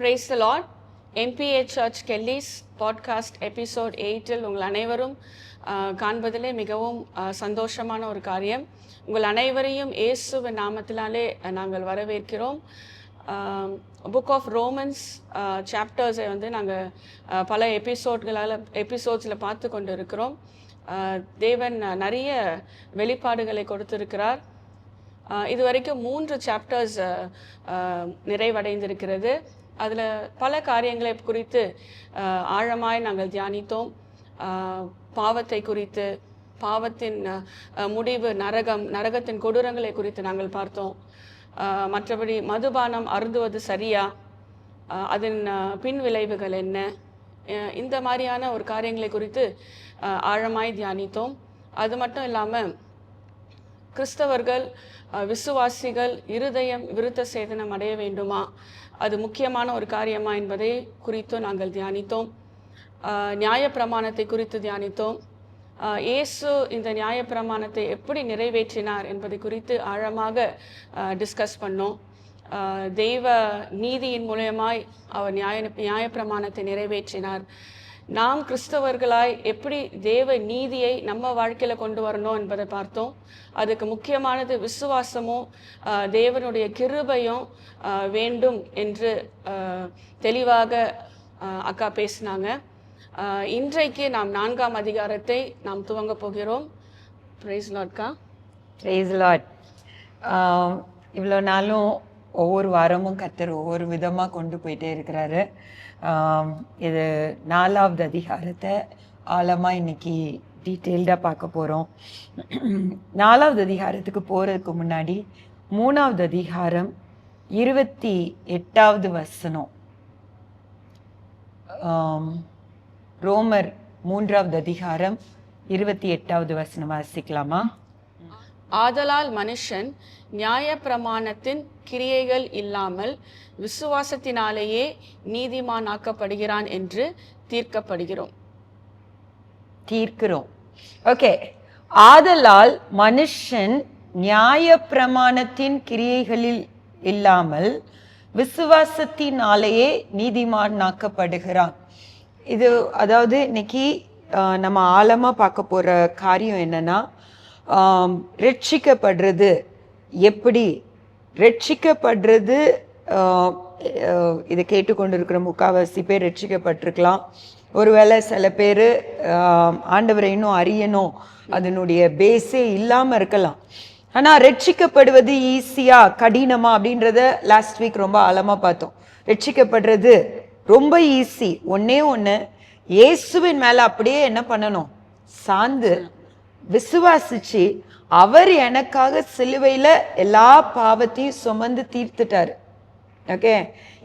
Praise the Lord. MPA Church Kelly's podcast episode 8 உங்கள் அனைவரும் காண்பதிலே மிகவும் சந்தோஷமான ஒரு காரியம். உங்கள் அனைவரையும் இயேசுவின் நாமத்தினாலே நாங்கள் வரவேற்கிறோம். புக் ஆஃப் ரோமன்ஸ் சாப்டர்ஸை நாங்கள் பல எபிசோட்ஸில் பார்த்து கொண்டு இருக்கிறோம். தேவன் நிறைய வெளிப்பாடுகளை கொடுத்திருக்கிறார். இது வரைக்கும் 3 சாப்டர்ஸ் நிறைவடைந்திருக்கிறது. அதில் பல காரியங்களை குறித்து ஆழமாய் நாங்கள் தியானித்தோம். பாவத்தை குறித்து, பாவத்தின் முடிவு நரகத்தின் கொடூரங்களை குறித்து நாங்கள் பார்த்தோம். மற்றபடி மதுபானம் அருந்துவது சரியா, அதன் பின் விளைவுகள் என்ன, இந்த மாதிரியான ஒரு காரியங்களை குறித்து ஆழமாய் தியானித்தோம். அது மட்டும் இல்லாமல் கிறிஸ்தவர்கள் விசுவாசிகள் இருதயம் விருத்த சேதனம் அடைய வேண்டுமா, அது முக்கியமான ஒரு காரியமா என்பதை குறித்து நாங்கள் தியானித்தோம். நியாயப்பிரமாணத்தை குறித்து தியானித்தோம். இயேசு இந்த நியாயப்பிரமாணத்தை எப்படி நிறைவேற்றினார் என்பதை குறித்து ஆழமாக டிஸ்கஸ் பண்ணோம். தெய்வ நீதியின் மூலமாய் அவர் நியாயப்பிரமாணத்தை நிறைவேற்றினார். நாம் கிறிஸ்தவர்களாய் எப்படி தேவ நீதியை நம்ம வாழ்க்கையில் கொண்டு வரணும் என்பதை பார்த்தோம். அதுக்கு முக்கியமானது விசுவாசமும் தேவனுடைய கிருபையும் வேண்டும் என்று தெளிவாக அக்கா பேசினாங்க. இன்றைக்கு நாம் 4ஆம் அதிகாரத்தை நாம் துவங்க போகிறோம். பிரைஸ் லார்ட்க்கா. Praise lord. இவ்வளோ நாளும் ஒவ்வொரு வாரமும் கர்த்தர் ஒவ்வொரு விதமாக கொண்டு போயிட்டே இருக்கிறாரு. இது 4ஆவது அதிகாரத்தை ஆழமாக இன்னைக்கு டீட்டெயில்டாக பார்க்க போகிறோம். 4ஆவது அதிகாரத்துக்கு போகிறதுக்கு முன்னாடி 3ஆவது அதிகாரம் 28வது வசனம், ரோமர் 3ஆவது அதிகாரம் 28வது வசனம் வாசிக்கலாமா? ஆதலால் மனுஷன் நியாயப்பிரமாணத்தின் கிரியைகள் இல்லாமல் விசுவாசத்தினாலேயே நீதிமானாக்கப்படுகிறான் என்று தீர்க்கிறோம். ஓகே. ஆதலால் மனுஷன் நியாயப்பிரமாணத்தின் கிரியைகளில் இல்லாமல் விசுவாசத்தினாலேயே நீதிமானாக்கப்படுகிறான். இது அதாவது இன்னைக்கு நம்ம ஆழமா பார்க்க போற காரியம் என்னன்னா, ரட்சிக்கப்படுறது எப்படி, ரட்சிக்கப்படுறது இதை கேட்டுக்கொண்டிருக்கிற முக்காவாசி பேர் ரட்சிக்கப்பட்டிருக்கலாம். ஒருவேளை சில பேர் ஆண்டவரை இன்னும் அறியணும், அதனுடைய பேஸே இல்லாமல் இருக்கலாம். ஆனால் ரட்சிக்கப்படுவது ஈஸியா கடினமா அப்படின்றத லாஸ்ட் வீக் ரொம்ப ஆழமாக பார்த்தோம். ரட்சிக்கப்படுறது ரொம்ப ஈஸி. ஒன்று இயேசுவின் மேலே அப்படியே என்ன பண்ணணும், சார்ந்து விசுவாசிச்சு அவர் எனக்காக சிலுவையில் எல்லா பாவத்தையும் சுமந்து தீர்த்துட்டாரு. ஓகே.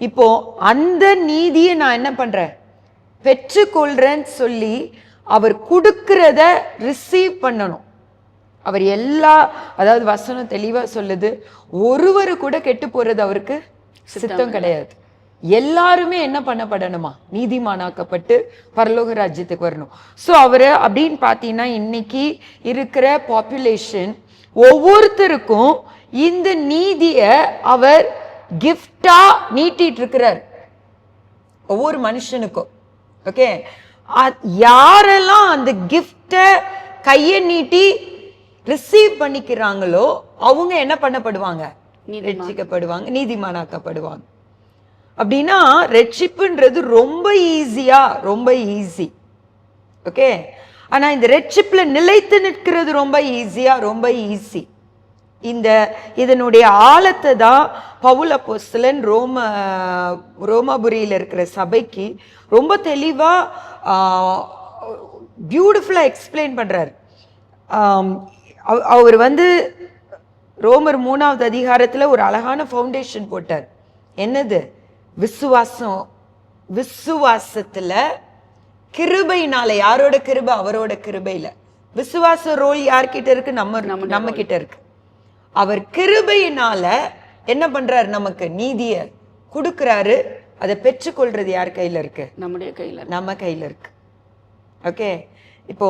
இப்போ அந்த நீதியை நான் என்ன பண்றேன், பெற்றுக்கொள்றேன்னு சொல்லி அவர் கொடுக்கிறத ரிசீவ் பண்ணணும். அவர் அதாவது வசனம் தெளிவா சொல்லுது, ஒருவரு கூட கெட்டு போறது அவருக்கு சித்தம் கிடையாது. எல்லாருமே என்ன பண்ணப்படணுமா, நீதிமானாக்கப்பட்டு பரலோக ராஜ்யத்துக்கு வரணும். ஸோ அவரு அப்படின்னு பார்த்தீங்கன்னா இன்னைக்கு இருக்கிற பாப்புலேஷன் ஒவ்வொருத்தருக்கும் இந்த நீதியை அவர் கிஃப்டா நீட்டிட்டு இருக்கிறார், ஒவ்வொரு மனுஷனுக்கும். ஓகே. யாரெல்லாம் அந்த கிஃப்டை கையை நீட்டி ரிசீவ் பண்ணிக்கிறாங்களோ அவங்க என்ன பண்ணப்படுவாங்க, ரட்சிக்கப்படுவாங்க, நீதிமானாக்கப்படுவாங்க. அப்படின்னா ரட்சிப்புன்றது ரொம்ப ஈஸி. ஓகே. ஆனா இந்த ரட்சிப்புல நிலைத்து நிற்கிறது ரொம்ப ஈஸி. இதனுடைய ஆழத்தை தான் பவுல் அப்போஸ்தலன் ரோமாபுரியில் இருக்கிற சபைக்கு ரொம்ப தெளிவா பியூட்டிஃபுல்லா எக்ஸ்பிளைன் பண்றாரு. அவர் ரோமர் 3ஆவது அதிகாரத்துல ஒரு அழகான ஃபவுண்டேஷன் போட்டார். என்னது? விசுவாசத்துல கிருபையினால. யாரோட கிருபை? அவரோட கிருபையில. விசுவாச ரோல் யார்கிட்ட இருக்கு? நம்ம கிட்ட இருக்கு. அவர் கிருபையினால என்ன பண்றாரு, நமக்கு நீதிய கொடுக்கிறாரு. அதை பெற்றுக்கொள்றது யார் கையில இருக்கு? நம்ம கையில இருக்கு. ஓகே. இப்போ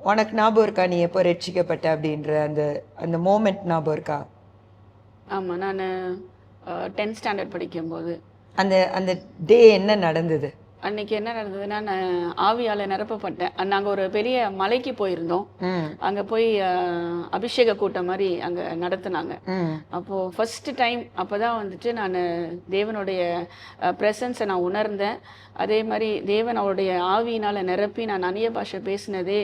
உனக்கு ஞாபகம் இருக்கா, நீ எப்போ ரட்சிக்கப்பட்ட அப்படின்ற அந்த மோமெண்ட் ஞாபகம் இருக்கா? ஆமாம், நான் 10th ஸ்டாண்டர்ட் படிக்கும்போது. அந்த அந்த டே என்ன நடந்தது? அன்னைக்கு என்ன நடந்ததுன்னா, நான் ஆவியால நிரப்பப்பட்டேன். நாங்கள் ஒரு பெரிய மலைக்கு போயிருந்தோம். அங்கே போய் அபிஷேக கூட்டம் மாதிரி அங்கே நடத்துனாங்க. அப்போது ஃபர்ஸ்ட் டைம் அப்போ தான் வந்துட்டு நான் தேவனுடைய ப்ரெசன்ஸை நான் உணர்ந்தேன். அதே மாதிரி தேவன் அவருடைய ஆவியினால் நிரப்பி நான் அந்நிய பாஷை பேசினதே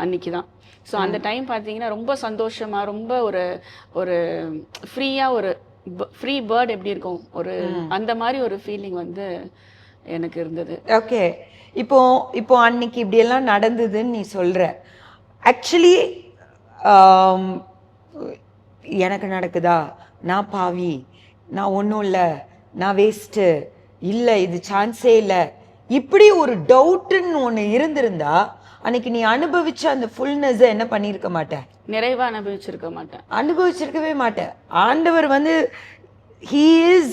அன்னைக்கு தான். ஸோ அந்த டைம் பார்த்தீங்கன்னா ரொம்ப சந்தோஷமாக, ரொம்ப ஒரு ஒரு ஃப்ரீயாக, ஒரு ஃப்ரீ பேர்ட் எப்படி இருக்கும், ஒரு அந்த மாதிரி ஒரு ஃபீலிங் வந்து எனக்கு இருந்தது. ஓகே, இப்போ அன்னைக்கு இப்படியெல்லாம் நடந்ததுன்னு நீ சொல்ற. ஆக்சுவலி எனக்கு நடக்குதா, நான் பாவி, நான் ஒன்றும் இல்லை, நான் வேஸ்ட்டு, இல்லை இது சான்ஸே இல்லை, இப்படி ஒரு டவுட்டுன்னு ஒன்று இருந்திருந்தா அன்னைக்கு நீ அனுபவிச்ச அந்த ஃபுல்னஸை என்ன பண்ணியிருக்க மாட்டேன், நிறைவா அனுபவிச்சிருக்கவே மாட்டேன். ஆண்டவர் வந்து he is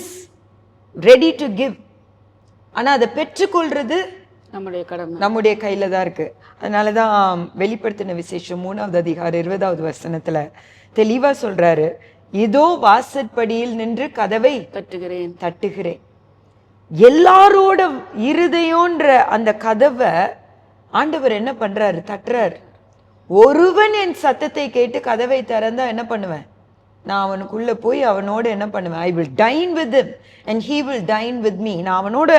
ready to give. ஆனா அதை பெற்றுக்கொள்றது நம்முடைய கடமை, நம்முடைய கையில தான் இருக்கு. அதனாலதான் வெளிப்படுத்தின விசேஷம் 3வது அதிகாரம் 20வது வசனத்துல தெளிவா சொல்றாரு, இதோ வாசற்படியில் நின்று கதவை தட்டுகிறேன். எல்லாரோட இருதயம்ன்ற அந்த கதவை ஆண்டவர் என்ன பண்றாரு, தட்டுறாரு. ஒருவன் என் சத்தத்தை கேட்டு கதவை திறந்தா என்ன பண்ணுவேன், நான் அவனுக்குள்ள போய் அவனோட என்ன பண்ணுவேன், I will time with him and he will time with me. நான் அவனோட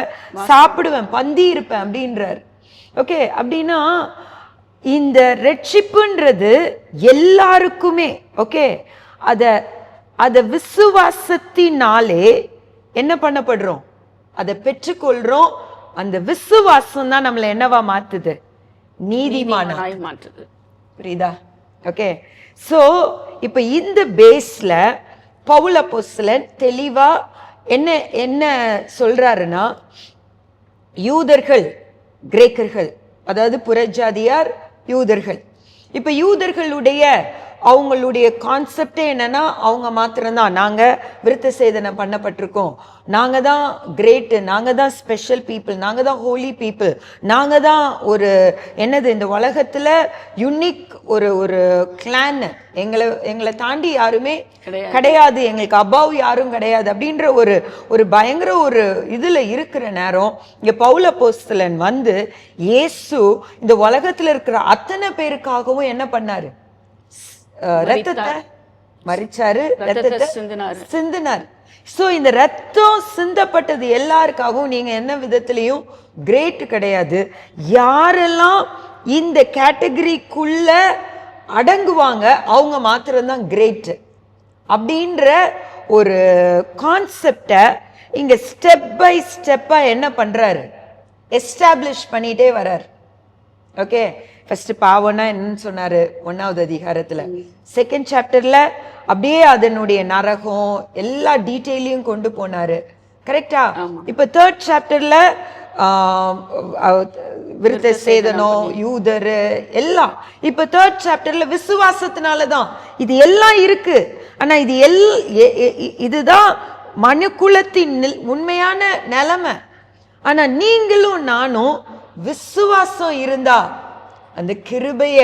சாப்பிடுவேன், பந்தி இருப்பேன் அப்படின்றார். ஓகே, அப்படின்னா இந்த ரட்சிப்புன்றது எல்லாருக்குமே. ஓகே, அத விசுவாசத்தினாலே என்ன பண்ணப்படுறோம், அதை பெற்றுக்கொள்றோம். அந்த விசுவாசம் தான் நம்மளை என்னவா மாத்துது, நீதிமானாய் மாற்றுது. புரியுதா? ஓகே, சோ இப்ப இந்த பேஸ்ல பவுல் அப்போஸ்தலன் தெளிவா என்ன சொல்றாருன்னா, யூதர்கள் கிரேக்கர்கள், அதாவது புறஜாதியார் யூதர்கள். இப்ப யூதர்களுடைய அவங்களுடைய கான்செப்டே என்னன்னா, அவங்க மாத்திரம்தான் நாங்க விருத்த சேதனம் பண்ணப்பட்டிருக்கோம், நாங்க தான் கிரேட், நாங்க தான் ஸ்பெஷல் பீப்புள், நாங்க தான் ஹோலி பீப்புள், நாங்க தான் ஒரு என்னது இந்த உலகத்துல யுனிக் ஒரு கிளான், எங்களை தாண்டி யாருமே கிடையாது, எங்களுக்கு அபவ் யாரும் கிடையாது அப்படின்ற ஒரு பயங்கர ஒரு இதுல இருக்கிற நேரம் இங்க பவுல் அப்போஸ்தலன் வந்து இயேசு இந்த உலகத்துல இருக்கிற அத்தனை பேருக்காகவும் என்ன பண்ணாரு, ரத்தத்தை மரிச்சாரு, ரத்தத்தை சிந்தினார். சோ இந்த ரத்தம் சிந்தப்பட்டது எல்லாருக்காகவும் நீங்க என்ன விதத்திலையும் கிரேட் கிடையாது. யாரெல்லாம் இந்த கேட்டகரிக்குள்ள அடங்குவாங்க அவங்க மாத்திரம்தான் கிரேட் அப்படின்ற ஒரு கான்செப்டை இங்க ஸ்டெப் பை ஸ்டெப்பா என்ன பண்றாரு, எஸ்டாப்ளிஷ் பண்ணிட்டே வர்றாரு. ஓகே, ஃபர்ஸ்ட் பாவம்னா என்னன்னு சொன்னாரு 1வது அதிகாரத்துல. 2nd சாப்டர்ல அப்படியே அதனுடைய நரகம் எல்லா டீட்டெயிலையும் கொண்டு போனாரு. கரெக்டா? இப்ப 3rd சாப்டர்ல விருத்த சேதனம், யூதரு எல்லாம். இப்ப 3rd சாப்டர்ல விசுவாசத்தினாலதான் இது எல்லாம் இருக்கு. ஆனா இதுதான் மனுக்குலத்தின் உண்மையான நிலைமை. ஆனா நீங்களும் நானும் விசுவாசம் இருந்தா அந்த கிருபைய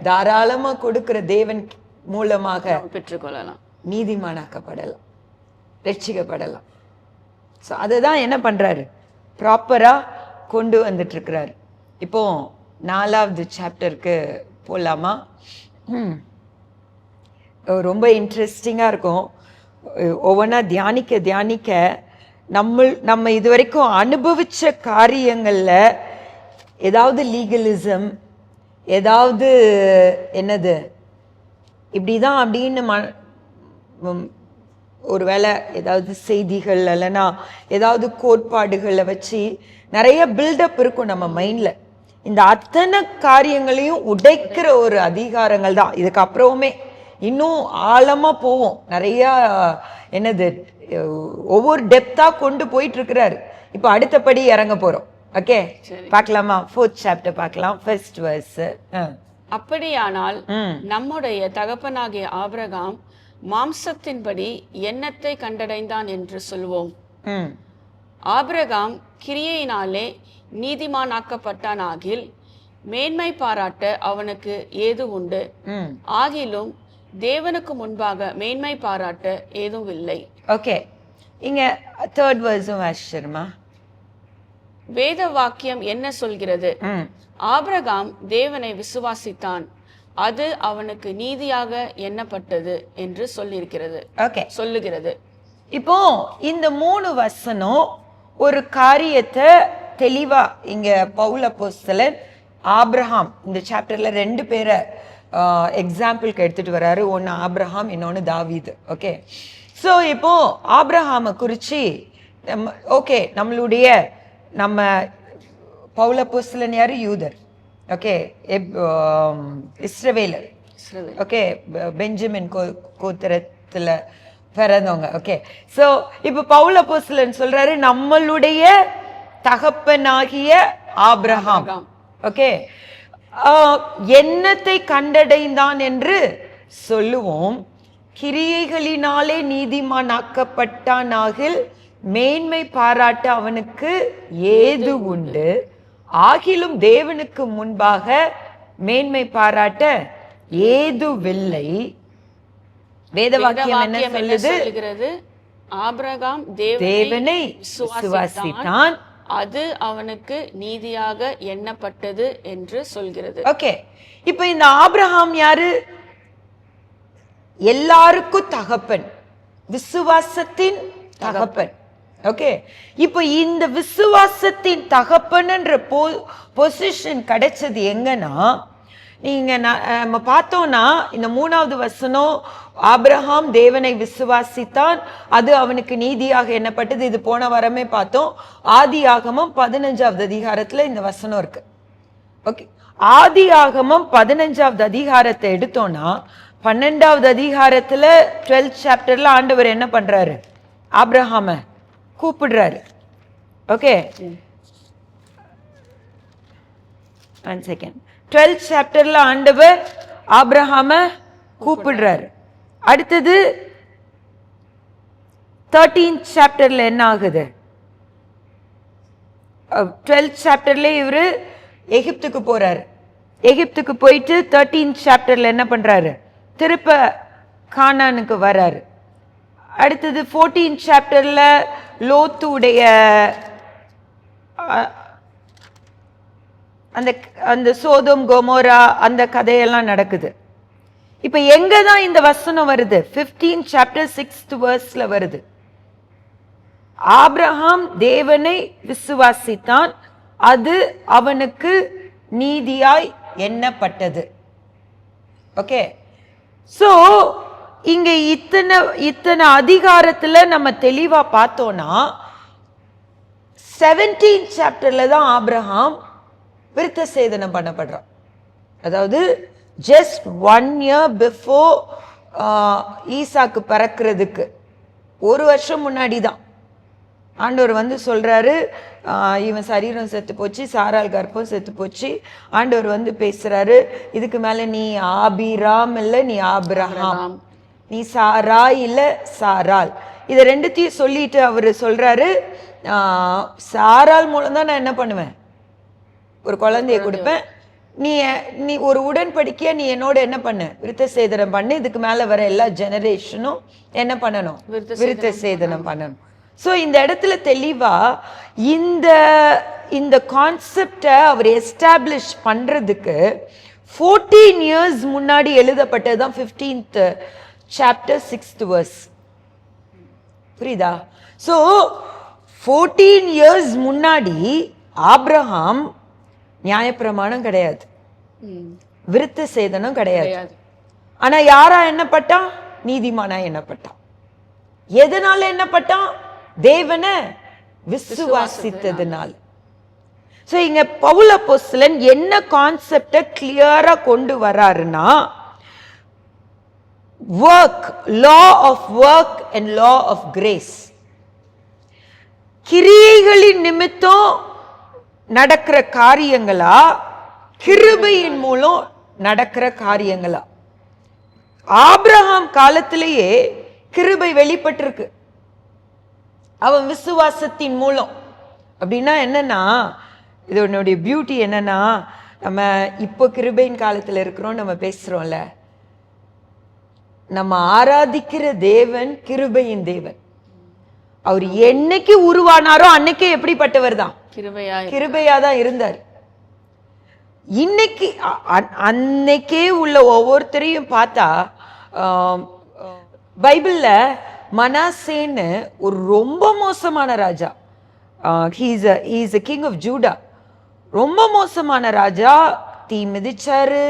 தாராளமா கொடுக்கிற தேவன் மூலமாக பெற்றுக்கொள்ளலாம், நீதிமானாக்கப்படலாம், ரட்சிக்கப்படலாம். ஸோ அதுதான் என்ன பண்றாரு, ப்ராப்பரா கொண்டு வந்துட்டு இருக்கிறாரு. இப்போ 4வது சாப்டருக்கு போலாமா? ரொம்ப இன்ட்ரெஸ்டிங்கா இருக்கும். ஒவ்வொன்றா தியானிக்க நம்ம இது வரைக்கும் அனுபவிச்ச காரியங்கள்ல ஏதாவது லீகலிசம், ஏதாவது என்னது இப்படிதான் அப்படின்னு ஒருவேளை ஏதாவது செய்திகள் இல்லைன்னா ஏதாவது கோட்பாடுகளை வச்சு நிறைய பில்டப் இருக்கும் நம்ம மைண்ட்ல. இந்த அத்தனை காரியங்களையும் உடைக்கிற ஒரு அதிகாரங்கள் தான் இதுக்கப்புறமே. இன்னும் ஆழமா போவோம், நிறைய என்னது ஒவ்வொரு டெப்தா கொண்டு போயிட்டு இருக்கிறாரு. இப்போ அடுத்தபடி இறங்க போறோம். ஓகே, பார்க்கலாமா? 4th சாப்டர் பார்க்கலாம், 1st verse. அப்படியானால் நம்முடைய தகப்பனாகிய ஆபிரகாம் மாம்சத்தின்படி எண்ணத்தை கண்டடைந்தான் என்று சொல்வோம். ஆபிரகாம் கிரியையினாலே நீதிமானாக்கப்பட்டானாகில் மேன்மை பாராட்ட அவனுக்கு ஏது உண்டு? ஆகிலும் தேவனுக்கு முன்பாக மேன்மை பாராட்ட ஏதும் இல்லை. ஓகே, இங்க 3rd verse-உம் வாசிச்சிருமா? வேத வாக்கியம் என்ன சொல்கிறது? ஆபிரகாம் தேவனை விசுவாசித்தான், அது அவனுக்கு நீதியாக எண்ணப்பட்டது என்று சொல்லியிருக்கிறது. ஓகே, சொல்லுகிறது. இப்போ இந்த 3 வசனம் ஒரு காரியத்தை தெளிவா இங்க பவுல் அப்போஸ்தலன் ஆபிரகாம் இந்த சாப்டர்ல 2 பேரை எக்ஸாம்பிளுக்கு எடுத்துட்டு வராரு. ஒன்னு ஆபிரகாம், இன்னொன்னு தாவீது. ஓகே, ஸோ இப்போ ஆபிரகாமை குறிச்சு ஓகே, நம்ம பவுல் அப்போஸ்தலன் யாரு? யூதர். ஓகே, இஸ்ரவேலர். ஓகே, பெஞ்சமின் கோத்திரத்துல பிறந்தவங்க. ஓகே, ஸோ இப்போ பவுல் அப்போஸ்தலன் சொல்றாரு நம்மளுடைய தகப்பனாகிய ஆபிரகாம். ஓகே, என்னத்தை கண்டடைந்தான் என்று சொல்லுவோம்? கிரியைகளினாலே நீதிமானாக்கப்பட்டானாகில் மேன்மை பாராட்ட அவனுக்கு ஏது உண்டு? ஆகிலும் தேவனுக்கு முன்பாக மேன்மை பாராட்ட ஏதுவில்லை. வேத வாக்கியம் என்ன சொல்லுது? ஆபிரகாம் தேவனை விசுவாசித்தான், அது அவனுக்கு நீதியாக எண்ணப்பட்டது என்று சொல்கிறது. ஓகே, இப்ப இந்த ஆபிரகாம் யாரு? எல்லாருக்கும் தகப்பன், விசுவாசத்தின் தகப்பன். ஓகே, இப்போ இந்த விசுவாசத்தின் தகப்பன்ன்ற பொசிஷன் கிடைச்சது எங்கன்னா, நீங்க நம்ம பார்த்தோம்னா இந்த 3வது வசனம் ஆபிரகாம் தேவனை விசுவாசித்தான், அது அவனுக்கு நீதியாக எண்ணப்பட்டது. இது போன வாரமே பார்த்தோம். ஆதியாகமம் 15வது அதிகாரத்துல இந்த வசனம் இருக்கு. ஓகே, ஆதியாகமம் 15வது அதிகாரத்தை எடுத்தோம்னா 12வது அதிகாரத்துல 12th சாப்டர்ல ஆண்டவர் என்ன பண்றாரு? ஆபிரகாம கூப்பிடுறாரு. Okay, 1 second. 12th சாப்டர்ல ஆண்டவர் ஆபிரகாம கூப்பிடுறாரு. அடுத்தது 13th சாப்டர்ல என்ன ஆகுது? 12th சாப்டர்ல இவரு எகிப்துக்கு போறாரு. எகிப்துக்கு போயிட்டு 13th சாப்டர்ல என்ன பண்றாரு? திருப்ப கானானுக்கு வராரு. அடுத்தது 14th சாப்டர்ல லோத்துடைய அந்த சோதோம் கொமோரா அந்த கதையெல்லாம் நடக்குது. இப்ப எங்க தான் இந்த வசனம் வருது? 15th சாப்டர் 6th verseல வருது. ஆபிரகாம் தேவனை விசுவாசித்தான், அது அவனுக்கு நீதியாய் எண்ணப்பட்டது. ஓகே, சோ இங்க இத்தனை அதிகாரத்துல நம்ம தெளிவா பார்த்தோம்னா 17th சாப்டர்ல தான் ஆபிரகாம் விருத்த சேதனம் பண்ணப்படுறான். அதாவது ஜஸ்ட் 1 year பிஃபோர் ஈசாக்கு பிறக்கிறதுக்கு 1 வருஷம் முன்னாடி தான் ஆண்டவர் வந்து சொல்றாரு, இவன் சரீரம் செத்து போச்சு, சாரால் கர்ப்பம் செத்து போச்சு. ஆண்டவர் வந்து பேசுறாரு, இதுக்கு மேல நீ ஆபிராம் இல்ல, நீ ஆபிரகாம், நீ சாராய் இல்ல சாரால். இதை ரெண்டுத்தையும் சொல்லிட்டு அவரு சொல்றாரு, சாரால் மூலம் தான் நான் என்ன பண்ணுவேன்? ஒரு குழந்தைய கொடுப்பேன். நீ ஒரு உடன்படிக்கையா நீ என்னோட என்ன பண்ணு? விருத்த சேதனம் பண்ணு. இதுக்கு மேல வர எல்லா ஜெனரேஷனும் என்ன பண்ணணும்? விருத்த சேதனம் பண்ணணும். ஸோ இந்த இடத்துல தெளிவா இந்த கான்செப்டை அவர் எஸ்டாப்ளிஷ் பண்றதுக்கு 14 years முன்னாடி எழுதப்பட்டதுதான் 15th chapter 6th verse. புரியுதா? ஸோ 14 years முன்னாடி ஆபிரகாம் நியாயப்பிரமாணம் கிடையாது, விருத்த சேதனம் கிடையாது. ஆனா யாரா எண்ணப்பட்டான்? நீதிமானா எண்ணப்பட்டான். எதனால எண்ணப்பட்டான்? தேவனை விசுவாசித்ததுனால. சோ இங்க பவுல் அப்போஸ்தலன் என்ன கான்செப்டை கிளியரா கொண்டு வராருன்னா, work, law of work and law of grace. கிரியைகளின் நிமித்தம் நடக்கிற காரியங்களா, கிருபையின் மூலம் நடக்கிற காரியங்களா? ஆபிரகாம் காலத்திலேயே கிருபை வெளிப்பட்டிருக்கு, அவன் விசுவாசத்தின் மூலம். அப்படின்னா என்னன்னா, இதனுடைய பியூட்டி என்னன்னா, நம்ம இப்போ கிருபையின் காலத்துல இருக்கிறோம், நம்ம பேசுறோம்ல, நம்ம ஆராதிக்கிற தேவன் கிருபையின் தேவன். அவர் என்னைக்கு உருவானாரோ அன்னைக்கே எப்படிப்பட்டவர் தான்? கிருபையா தான் இருந்தார். இன்னைக்கு அன்னைக்கே உள்ள ஒவ்வொருத்தரையும் பார்த்தா பைபிள்ல மனாசேன்னு ஒரு ரொம்ப மோசமான ராஜா. He's a king of Judah. ரொம்ப மோசமான ராஜா. தீ மிதிச்சாரு.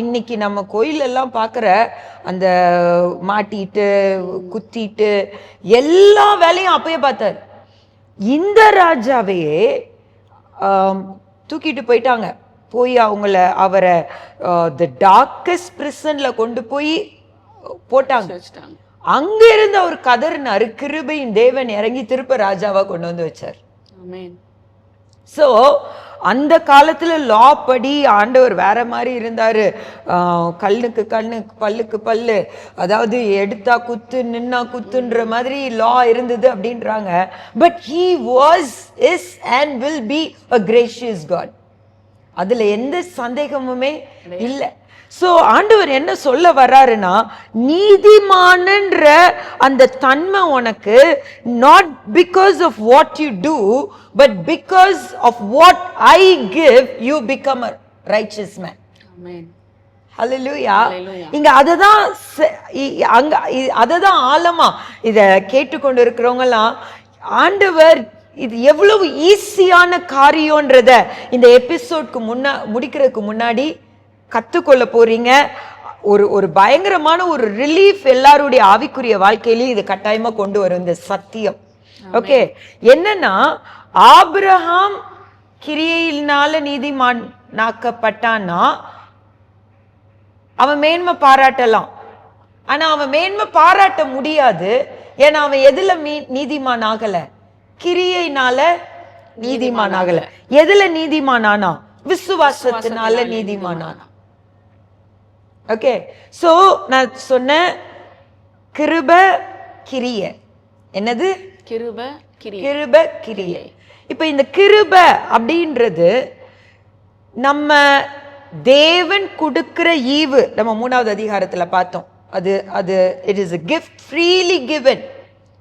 இன்னைக்கு நம்ம கோயில் எல்லாம் பார்க்குற அந்த மாட்டிட்டு குத்திட்டு எல்லா வேலையும் அப்பயே பார்த்தாரு. இந்த ராஜாவையே தூக்கிட்டு போயிட்டாங்க. போய் அவரை தி டார்க்கஸ்ட் பிரிசன்ல கொண்டு போய் போட்டாங்க. அங்க இருந்து அவர் கதறினாரு. கிருபையின் தேவன் இறங்கி திருப்ப ராஜாவா கொண்டு வந்து வச்சார். சோ அந்த காலத்துல லா படி ஆண்டவர் வேற மாதிரி இருந்தாரு. கண்ணுக்கு கண்ணு பல்லுக்கு பல்லு, அதாவது எடுத்தா குத்து நின்னா குத்துன்ற மாதிரி லா இருந்தது அப்படின்றாங்க. But he was, is and will be a gracious God. அதுல எந்த சந்தேகமுமே இல்லை. சோ ஆண்டவர் என்ன சொல்ல வர்றாருன்னா, நீதிமானன்ற அந்த தன்மை உனக்கு not because of what you do, but because of what I give, you become a righteous man. Amen. Hallelujah. இங்க அததான் ஆழமா இத கேட்டுக்கொண்டு இருக்கிறவங்க எல்லாம், ஆண்டவர் இது எவ்வளவு ஈஸியான காரியம்ன்றத இந்த எபிசோட்க்கு முடிக்கிறதுக்கு முன்னாடி கத்துக்கொள்ள போறீங்க. ஒரு பயங்கரமான ஒரு ரிலீஃப் எல்லாருடைய ஆவிக்குரிய வாழ்க்கையிலையும் இது கட்டாயமா கொண்டு வரும் இந்த சத்தியம். ஓகே, என்னன்னா ஆபிரகாம் கிரியையினால நீதிமானாக்கப்பட்டான்னா அவன் மேன்மை பாராட்டலாம். ஆனா அவன் மேன்மை பாராட்ட முடியாது. ஏன்னா அவன் எதுல நீதிமான் ஆகல? கிரியையினால நீதிமான் ஆகல. எதுல நீதிமான் ஆனா? விசுவாசத்தினால நீதிமான் ஆனா. ஓகே, சோ நான் சொன்ன கிருப கிரிய, என்னது? கிருப கிரிய. இப்ப இந்த கிருப அப்படின்றது நம்ம தேவன் கொடுக்கிற ஈவு. நம்ம 3வது அதிகாரத்துல பார்த்தோம். அது it is a gift freely given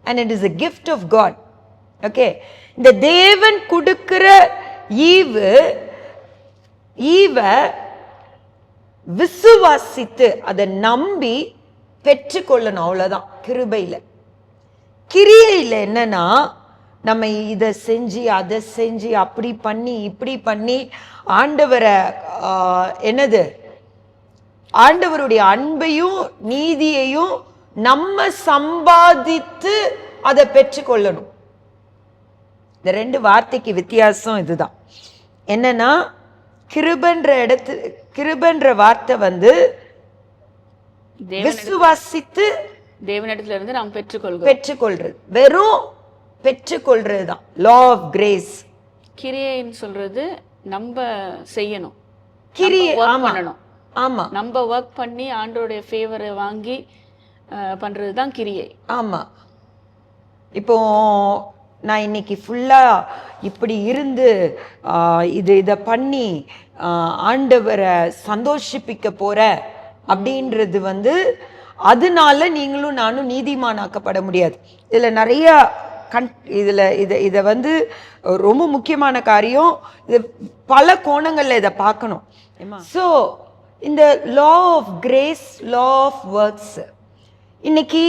and it is a gift of God. Okay, இந்த தேவன் கொடுக்கிற ஈவ விசுவாசித்து அதை நம்பி பெற்றுக்கொள்ளணும். அவ்வளவுதான் கிருபையில. கிரியையில என்னன்னா, நம்ம இதை செஞ்சு அதை செஞ்சு அப்படி பண்ணி இப்படி பண்ணி ஆண்டவரை ஆண்டவருடைய அன்பையும் நீதியையும் நம்ம சம்பாதித்து அதை பெற்றுக்கொள்ளணும். இந்த ரெண்டு வார்த்தைக்கு வித்தியாசம் இதுதான். என்னன்னா, கிருபன்ற வார்த்தை விசுவாசித்து தேவனிடத்துல இருந்து நாம் பெற்றுக்கொள்றது, வெறும் பெற்றுக்கொள்றது தான். லா ஆஃப் கிரேஸ். கிரியைன்னு சொல்றது நம்ம செய்யணும், பண்ணணும். ஆமா, நம்ம ஒர்க் பண்ணி ஆண்டோடைய ஃபேவரை வாங்கி பண்றது தான் கிரியை. ஆமா, இப்போ நான் இன்னைக்கு ஃபுல்லா இப்படி இருந்து இதை பண்ணி ஆண்டவரை சந்தோஷிப்பிக்க போற அப்படின்றது அதனால நீங்களும் நானும் நீதிமானாக்கப்பட முடியாது. இதுல நிறைய இதை ரொம்ப முக்கியமான காரியம். இது பல கோணங்கள்ல இதை பார்க்கணும். ஸோ இந்த law of grace, law of works, இன்னைக்கு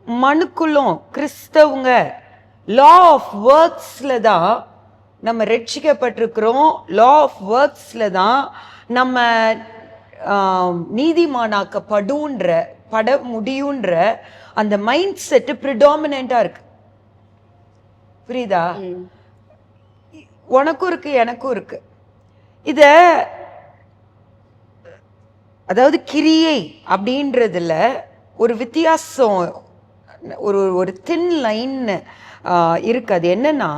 மனுக்குள்ளும் கிறிஸ்தவங்க லா ஆஃப் ஒர்க்ஸ்ல தான் நம்ம ரட்சிக்கப்பட்டிருக்கிறோம். லா ஆஃப் ஒர்க்ஸ்ல தான் நம்ம பட முடியுன்ற அந்த மைண்ட் செட் ப்ரிடாமினண்டா இருக்கு. புரியுதா? உனக்கும் இருக்கு, எனக்கும் இருக்கு. அதாவது கிரியை அப்படின்றதுல ஒரு வித்தியாசம், ஒரு தின் லைன் இருக்கு. அது என்னன்னா,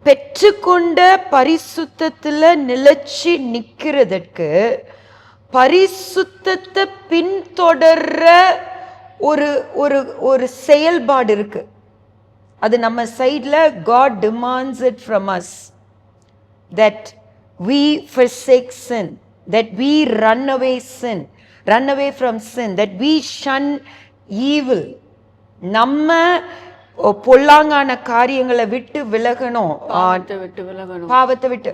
பெற்றுக்கொண்ட பரிசுத்தத்துல நிலைச்சி நிக்கிறதுக்கு பரிசுத்தத்தை பின்தொடர்ற ஒரு செயல்பாடு இருக்கு. அது நம்ம சைட்ல God demands it from us, that we forsake sin, that we run away from sin, that we shun evil. நம்ம பொல்லாங்கான காரியங்களை விட்டு விலகணும், பாவத்தை விட்டு.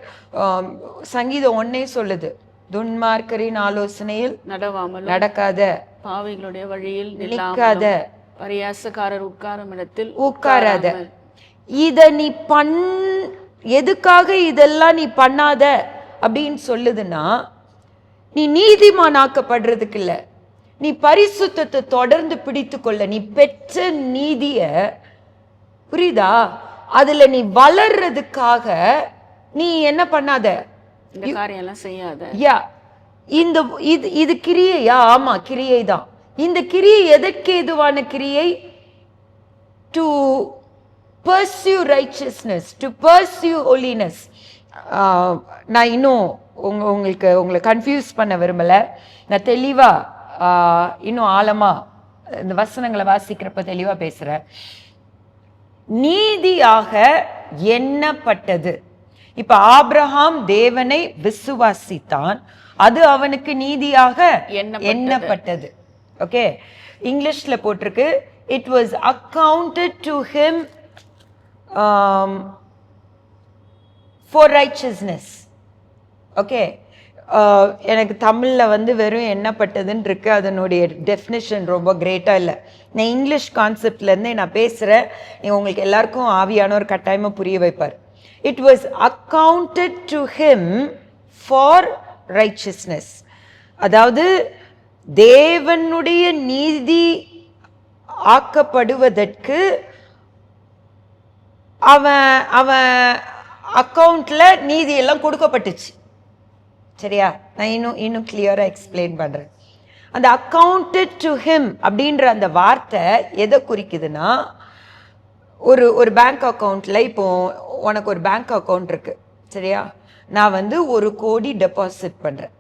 சங்கீதம் 1 சொல்லுது, துன்மார்க்கரின் ஆலோசனையில் நடக்காத, பாவிகளுடைய வழியில் நிற்காத, பரியாசக்காரர் உட்காரும் இடத்தில் உட்காராத. இத நீ எதுக்காக இதெல்லாம் நீ பண்ணாத அப்படின்னு சொல்லுதுன்னா, நீ நீதிமானாக்கப்படுறதுக்கு இல்ல, நீ பரிசுத்தத்தை தொடர்ந்து பிடித்து கொள்ள, நீ பெற்ற நீதிய, புரியுதா, அதுல நீ வளர்றதுக்காக நீ என்ன பண்ணாத, இந்த காரியம் எல்லாம் செய்யாத. யா, இந்த இது கிரியையா? ஆமா, கிரியை தான். இந்த கிரியை எதற்கு ஏதுவான கிரியை? To pursue righteousness, to pursue holiness. நான் இன்னும் உங்களை கன்ஃபியூஸ் பண்ண விரும்பல. நான் தெளிவா இன்னும் ஆழமா இந்த வசனங்களை வாசிக்கிறப்ப தெளிவா பேசுறேன். நீதியாக எண்ணப்பட்டது. இப்ப ஆபிரகாம் தேவனை விசுவாசித்தான், அது அவனுக்கு நீதியாக எண்ணப்பட்டது. ஓகே, இங்கிலீஷ்ல போட்டிருக்கு, it was accounted to him for righteousness. Okay, எனக்கு தமிழ்ல வெறும் எண்ணப்பட்டதுன்னு இருக்கு, அதனுடைய டெஃபினிஷன் ரொம்ப கிரேட்டா இல்லை. நான் இங்கிலீஷ் கான்செப்ட்ல இருந்தே நான் பேசுறேன், உங்களுக்கு எல்லாருக்கும் ஆவியானவர் கட்டாயமா புரிய வைப்பார். It was accounted to him for righteousness. அதாவது தேவனுடைய நீதி ஆக்கப்படுவதற்கு அவன் அக்கவுண்ட்ல நீதி எல்லாம் கொடுக்கப்பட்டுச்சு. சரியா? நான் இன்னும் கிளியரா எக்ஸ்பிளைன் பண்றேன். அந்த accounted to him அப்படின்ற அந்த வார்த்தை எதை குறிக்குதுன்னா, ஒரு பேங்க் அக்கவுண்ட்ல, இப்போ உனக்கு ஒரு பேங்க் அக்கவுண்ட் இருக்கு, சரியா? நான் 1 கோடி டெபாசிட் பண்றேன்,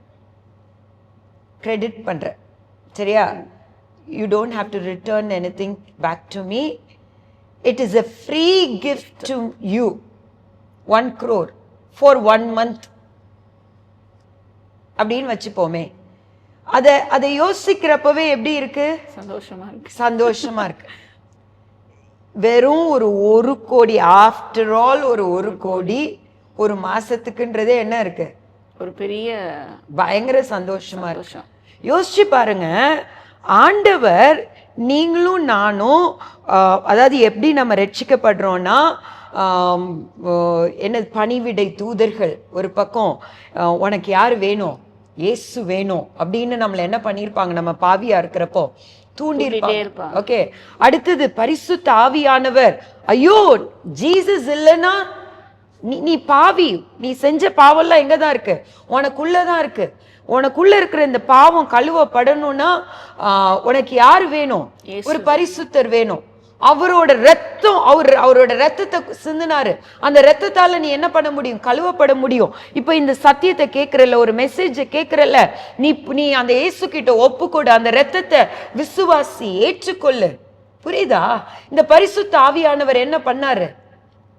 கிரெடிட் பண்றேன், சரியா? You don't have to return anything back to me. It is a free gift to you. 1 crore for 1 month அப்படின்னு வச்சுப்போமே. அதை யோசிக்கிறப்பவே எப்படி இருக்கு? சந்தோஷமா இருக்கு. வெறும் ஒரு கோடி, ஆஃப்டர் ஆல் ஒரு கோடி ஒரு மாசத்துக்குன்றதே என்ன இருக்கு? ஒரு பெரிய பயங்கர சந்தோஷமா இருக்கு. யோசிச்சு பாருங்க, ஆண்டவர் நீங்களும் நானும், அதாவது எப்படி நம்ம ரட்சிக்கப்படுறோம்னா, என்ன பணிவிடை தூதர்கள் ஒரு பக்கம், உனக்கு யார் வேணும்? இயேசு வேணும் அப்படின்னு நம்மள என்ன பண்ணிருப்பாங்க? நம்ம பாவியா இருக்கிறப்போ தூண்டிருப்பாங்க. ஓகே, அடுத்தது பரிசுத்த ஆவியானவர், ஐயோ ஜீசஸ் இல்லைன்னா நீ பாவி, நீ செஞ்ச பாவம்லாம் எங்கதான் இருக்கு? உனக்குள்ளதான் இருக்கு. உனக்குள்ள இருக்கிற இந்த பாவம் கழுவப்படணும்னா உனக்கு யார் வேணும்? ஒரு பரிசுத்தர் வேணும். அவரோட ரத்தம், அவரோட ரத்தத்தை சிந்தினாரு. அந்த ரத்தத்தால நீ என்ன பண்ண முடியும்? கழுவப்பட முடியும். இப்ப இந்த சத்தியத்தை கேட்கறல, ஒரு மெசேஜை கேட்கறல, நீ அந்த இயேசு கிட்ட ஒப்புக்கொடு, அந்த ரத்தத்தை விசுவாசி, ஏற்றுக்கொள்ளு. புரியுதா? இந்த பரிசுத்த ஆவியானவர் என்ன பண்ணாரு?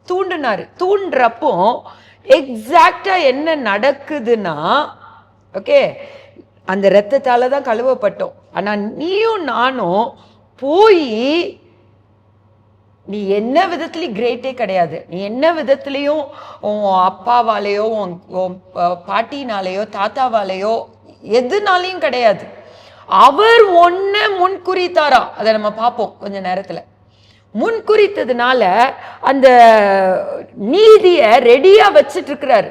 தூண்டினாரு. தூண்டுறப்போ எக்ஸாக்டா என்ன நடக்குதுன்னா, ஓகே, அந்த ரத்தத்தால தான் கழுவப்பட்டோம். ஆனா நீயும் நானும் போய், நீ என்ன விதத்துலயும் கிரேட்டே கிடையாது, நீ என்ன விதத்துலயும் உன் அப்பாவாலேயோ உன் பாட்டினாலேயோ தாத்தாவாலேயோ எதுனாலையும் கிடையாது. அவர் ஒன்ன முன்குறித்தாரா, அதை நம்ம பார்ப்போம் கொஞ்ச நேரத்துல. முன்குறித்ததுனால அந்த நீதிய ரெடியா வச்சிட்டு இருக்கிறாரு.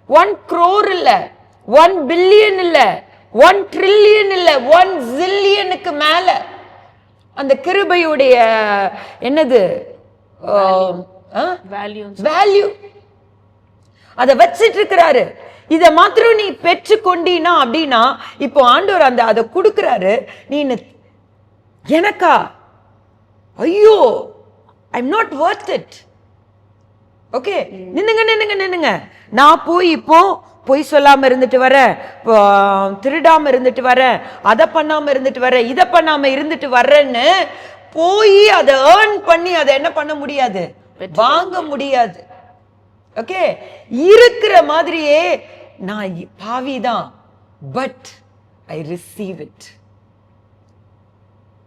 1 crore இல்ல, 1 billion இல்ல, 1 trillion இல்ல, 1 zillionக்கு மேல அந்த கிருபையுடைய என்னது வேல்யூ அத வச்சிட்டு இருக்கிறாரு. இத மாத்திரம் நீ பெற்று கொண்டீனா அப்படின்னா, இப்போ ஆண்டவர் அதை கொடுக்கிறாரு. நீ எனக்கா? ஐயோ, I'm not worth it. Okay, நின்னுங்க. நான் இப்போ பொய் சொல்லாம இருந்துட்டு வரேன், திருடாம இருந்துட்டு வரேன், அதை பண்ணாம இருந்துட்டு வரேன், இதை பண்ணாம இருந்துட்டு வர்றேன்னு போய் அதை ஏர்ன் பண்ணி அதை என்ன பண்ண முடியாது? வாங்க முடியாது. ஓகே, இருக்கிற மாதிரியே நான் பாவிதான், but I receive it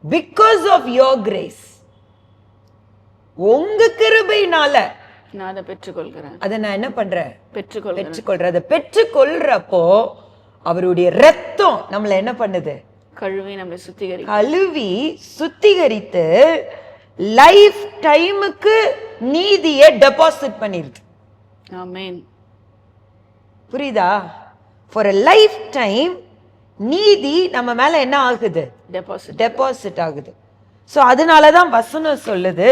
because of your grace. உங்க கிருபையினால நான் அதை பெற்றுக்கொள்கிறேன். அதை நான் என்ன பண்றேன்? பெற்றுக்கொள்கிறேன். அதை பெற்றுக்கொள்றப்போ அவருடைய ரத்தம் நம்மள என்ன பண்ணுது? கழுவி சுத்திகரித்து லைஃப் டைமுக்கு நீதியை டெபாசிட் பண்ணிருது. ஆமென். புரியுதா? ஃபார் a லைஃப் டைம் நீதி நம்ம மேல என்ன ஆகுது? டெபாசிட் ஆகுது. ஸோ அதனாலதான் வசனம் சொல்லுது,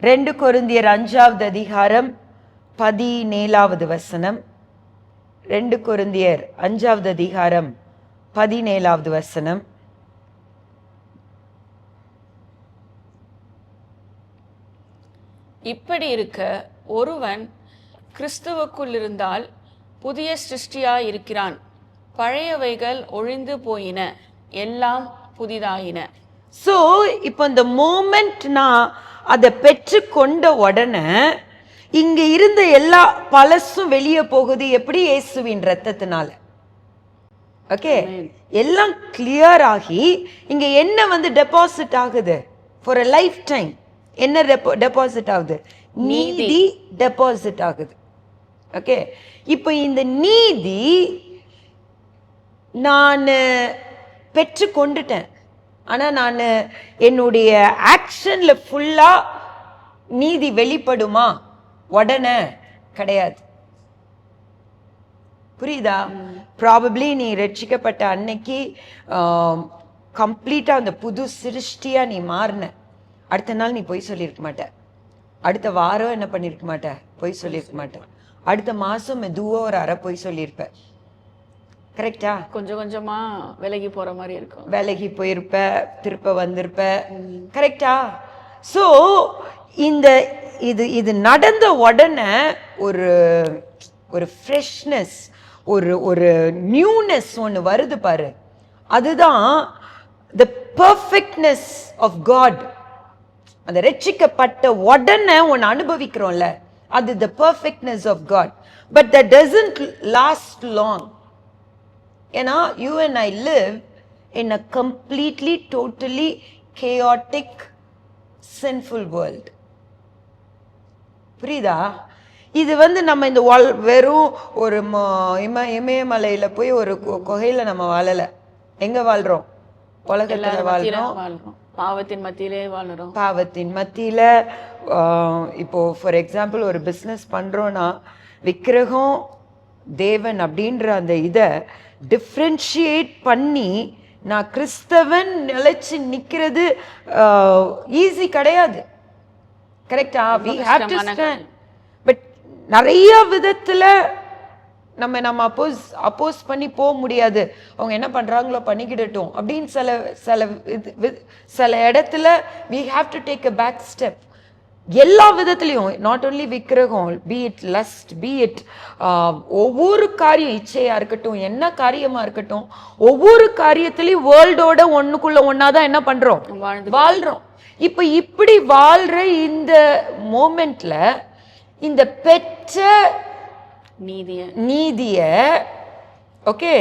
2 கொரிந்தியர் 5வது அதிகாரம் 17வது வசனம். 2 கொரிந்தியர் 5வது அதிகாரம் 17வது வசனம். இப்படி இருக்க ஒருவன் கிறிஸ்துவுக்குள் இருந்தால் புதிய சிருஷ்டியாய் இருக்கிறான், பழையவைகள் ஒழிந்து போயின, எல்லாம் புதிதாயின. ஸோ இப்போ இந்த மோமெண்ட் நான் அதை பெற்று கொண்ட உடனே இங்க இருந்த எல்லா பழசும் வெளியே போகுது. எப்படி? இயேசுவின் ரத்தத்தினால. ஓகே, எல்லாம் கிளியர் ஆகி இங்க என்ன வந்து டெபாசிட் ஆகுது? ஃபார் a லைஃப் டைம் என்ன டெபாசிட் ஆகுது? நீதி டெபாசிட் ஆகுது. ஓகே, இப்போ இந்த நீதி நான் பெற்று கொண்டுட்டேன். ஆனா நான் என்னுடைய ஆக்ஷன்ல ஃபுல்லா நீதி வெளிப்படுமா? உடனே கிடையாது. புரியுதா? ப்ராபப்ளி நீ ரட்சிக்கப்பட்ட அன்னைக்கு கம்ப்ளீட்டா அந்த புது சிருஷ்டியா நீ மாறின. அடுத்த நாள் நீ பொய் சொல்லியிருக்க மாட்ட. அடுத்த வாரம் என்ன பண்ணிருக்க மாட்ட? பொய் சொல்லியிருக்க மாட்டேன். அடுத்த மாசம் மெதுவா ஒரு அரை பொய் சொல்லியிருப்ப. கரெக்டா? கொஞ்சம் கொஞ்சமா விலகி போற மாதிரி இருக்கும். விலகி போயிருப்ப, திருப்ப வந்திருப்ப. கரெக்டா? ஸோ இந்த இது இது நடந்த உடனே ஒரு ஒரு ஃப்ரெஷ்னஸ், ஒரு நியூனஸ் ஒன்று வருது பாரு. அதுதான் த பர்ஃபெக்ட்னஸ் ஆஃப் காட். அந்த ரட்சிக்கப்பட்ட உடனே ஒன்று அனுபவிக்கிறோம்ல, அது the perfectness of God. But that doesn't last long. ஏன்னா you and I live in a completely totally chaotic sinful world. புரியுதா? இது வந்து நம்ம இந்த வெறும் ஒரு இமயமலையில போய் ஒரு குகையில நம்ம வாழல. எங்க வாழ்றோம்? உலகத்துல வாழ்றோம். பாவத்தின் மத்தியிலே வாழ்றோம். பாவத்தின் மத்தியில. இப்போ ஃபார் எக்ஸாம்பிள் ஒரு பிஸ்னஸ் பண்றோம்னா விக்கிரகம் தேவன் அப்படின்ற அந்த இதை டிஃப்ரென்ஷியேட் பண்ணி நான் கிறிஸ்தவன் நிலைச்சு நிக்கிறது ஈஸி கிடையாது. கரெக்டா? we have to stand. But நிறைய விதத்துல நம்ம அப்போஸ் பண்ணி போக முடியாது. அவங்க என்ன பண்றாங்களோ பண்ணிக்கிடட்டும் அப்படின்னு சில இடத்துல we have to take a back step. எல்லா விதத்திலையும், நாட் ஓன்லி விக்கிரகம், be it lost, be it ஒவ்வொரு காரியம், இச்சையா இருக்கட்டும், என்ன காரியமா இருக்கட்டும், ஒவ்வொரு காரியத்திலையும் வேர்ல்டோட ஒண்ணுக்குள்ள ஒன்னாதான் என்ன பண்றோம்? வாழ்றோம். இப்ப இப்படி வாழ்ற இந்த மோமெண்ட்ல இந்த பெற்ற நீதிய ஓகே,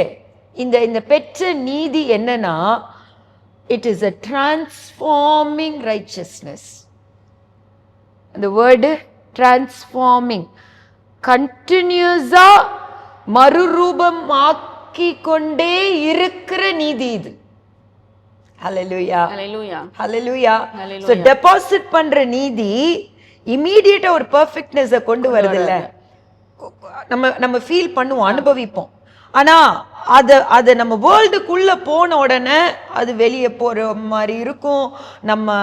இந்த பெற்ற நீதி என்னன்னா, it is a transforming righteousness. அந்த வேர்டு டிரான்ஸ்ஃபார்மிங், கண்டினியூஸா மறுரூபம் ஆக்கி கொண்டே இருக்கிற நீதி இது. ஹல்லேலூயா, ஹல்லேலூயா, ஹல்லேலூயா. சோ டெபாசிட் பண்ற நீதி இமிடியேட்டா ஒரு பெர்ஃபெக்ட்னஸ் கொண்டு வருது இல்ல. நம்ம ஃபீல் பண்ணுவோம், அனுபவிப்போம். ஆனா அத நம்ம வேர்ல்டுக்குள்ள போன உடனே அது வெளியே போற மாதிரி இருக்கும். நம்ம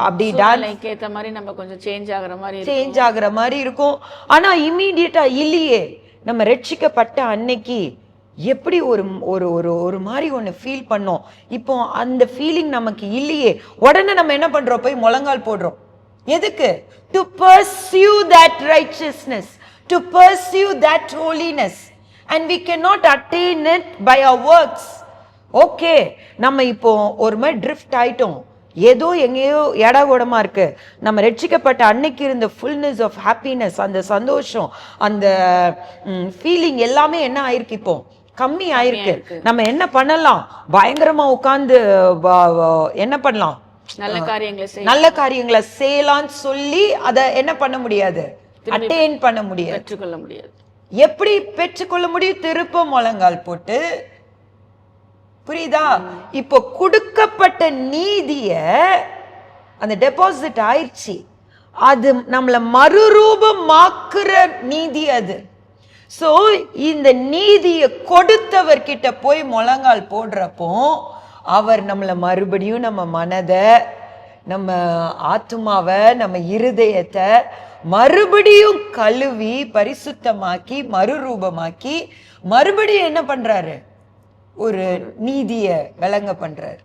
அப்படி டான்ஸ் ஏத்த மாதிரி நம்ம கொஞ்சம் சேஞ்ச் ஆகுற மாதிரி இருக்கும். ஆனா இமீடியட்டா இல்லையே. நம்ம ரட்சிக்கப்பட்ட அன்னைக்கு எப்படி ஒரு மாதிரி ஒன்று ஃபீல் பண்ணோம். இப்போ அந்த ஃபீலிங் நமக்கு இல்லையே. உடனே நம்ம என்ன பண்றோம்? போய் முழங்கால் போடுறோம். எதுக்கு? To pursue that righteousness, to pursue that holiness. And we cannot attain it by our works. Okay, நம்ம இப்போ ஒரு மாதிரி ட்ரிஃப்ட் ஆயிட்டோம். ஏதோ எங்கேயோ எடகோடமா இருக்கு. நம்ம ரட்சிக்கப்பட்ட அன்னைக்கு இருந்த ஃபுல்னஸ் ஆஃப் ஹாப்பினஸ், அந்த சந்தோஷம், அந்த ஃபீலிங் எல்லாமே என்ன ஆயிருக்கு? இப்போ கம்மி ஆயிருக்கு. நம்ம என்ன பண்ணலாம்? பயங்கரமா உட்கார்ந்து என்ன பண்ணலாம்? நல்ல காரியங்களை செய் நல்ல காரியங்களை செய்யலாம்னு சொல்லி அதை என்ன பண்ண முடியாது, அட்டைன் பண்ண முடியாது, பெற்றுக்கொள்ள முடியாது. எப்படி பெற்றுக்கொள்ள முடியும்? திருப்ப முழங்கால் போட்டு. புரியுதா? இப்போ கொடுக்கப்பட்ட நீதிய அந்த டெபாசிட் ஆயிடுச்சு, அது நம்மள மறுரூபமாக்குற நீதி அது. சோ இந்த நீதியை கொடுத்தவர்கிட்ட போய் முழங்கால் போடுறப்போ அவர் நம்மள மறுபடியும் நம்ம மனதை, நம்ம ஆத்துமாவை, நம்ம இருதயத்தை மறுபடியும் கழுவி பரிசுத்தமாக்கி மறுரூபமாக்கி மறுபடியும் என்ன பண்றாரு, ஒரு நீதிய விளங்க பண்றாரு.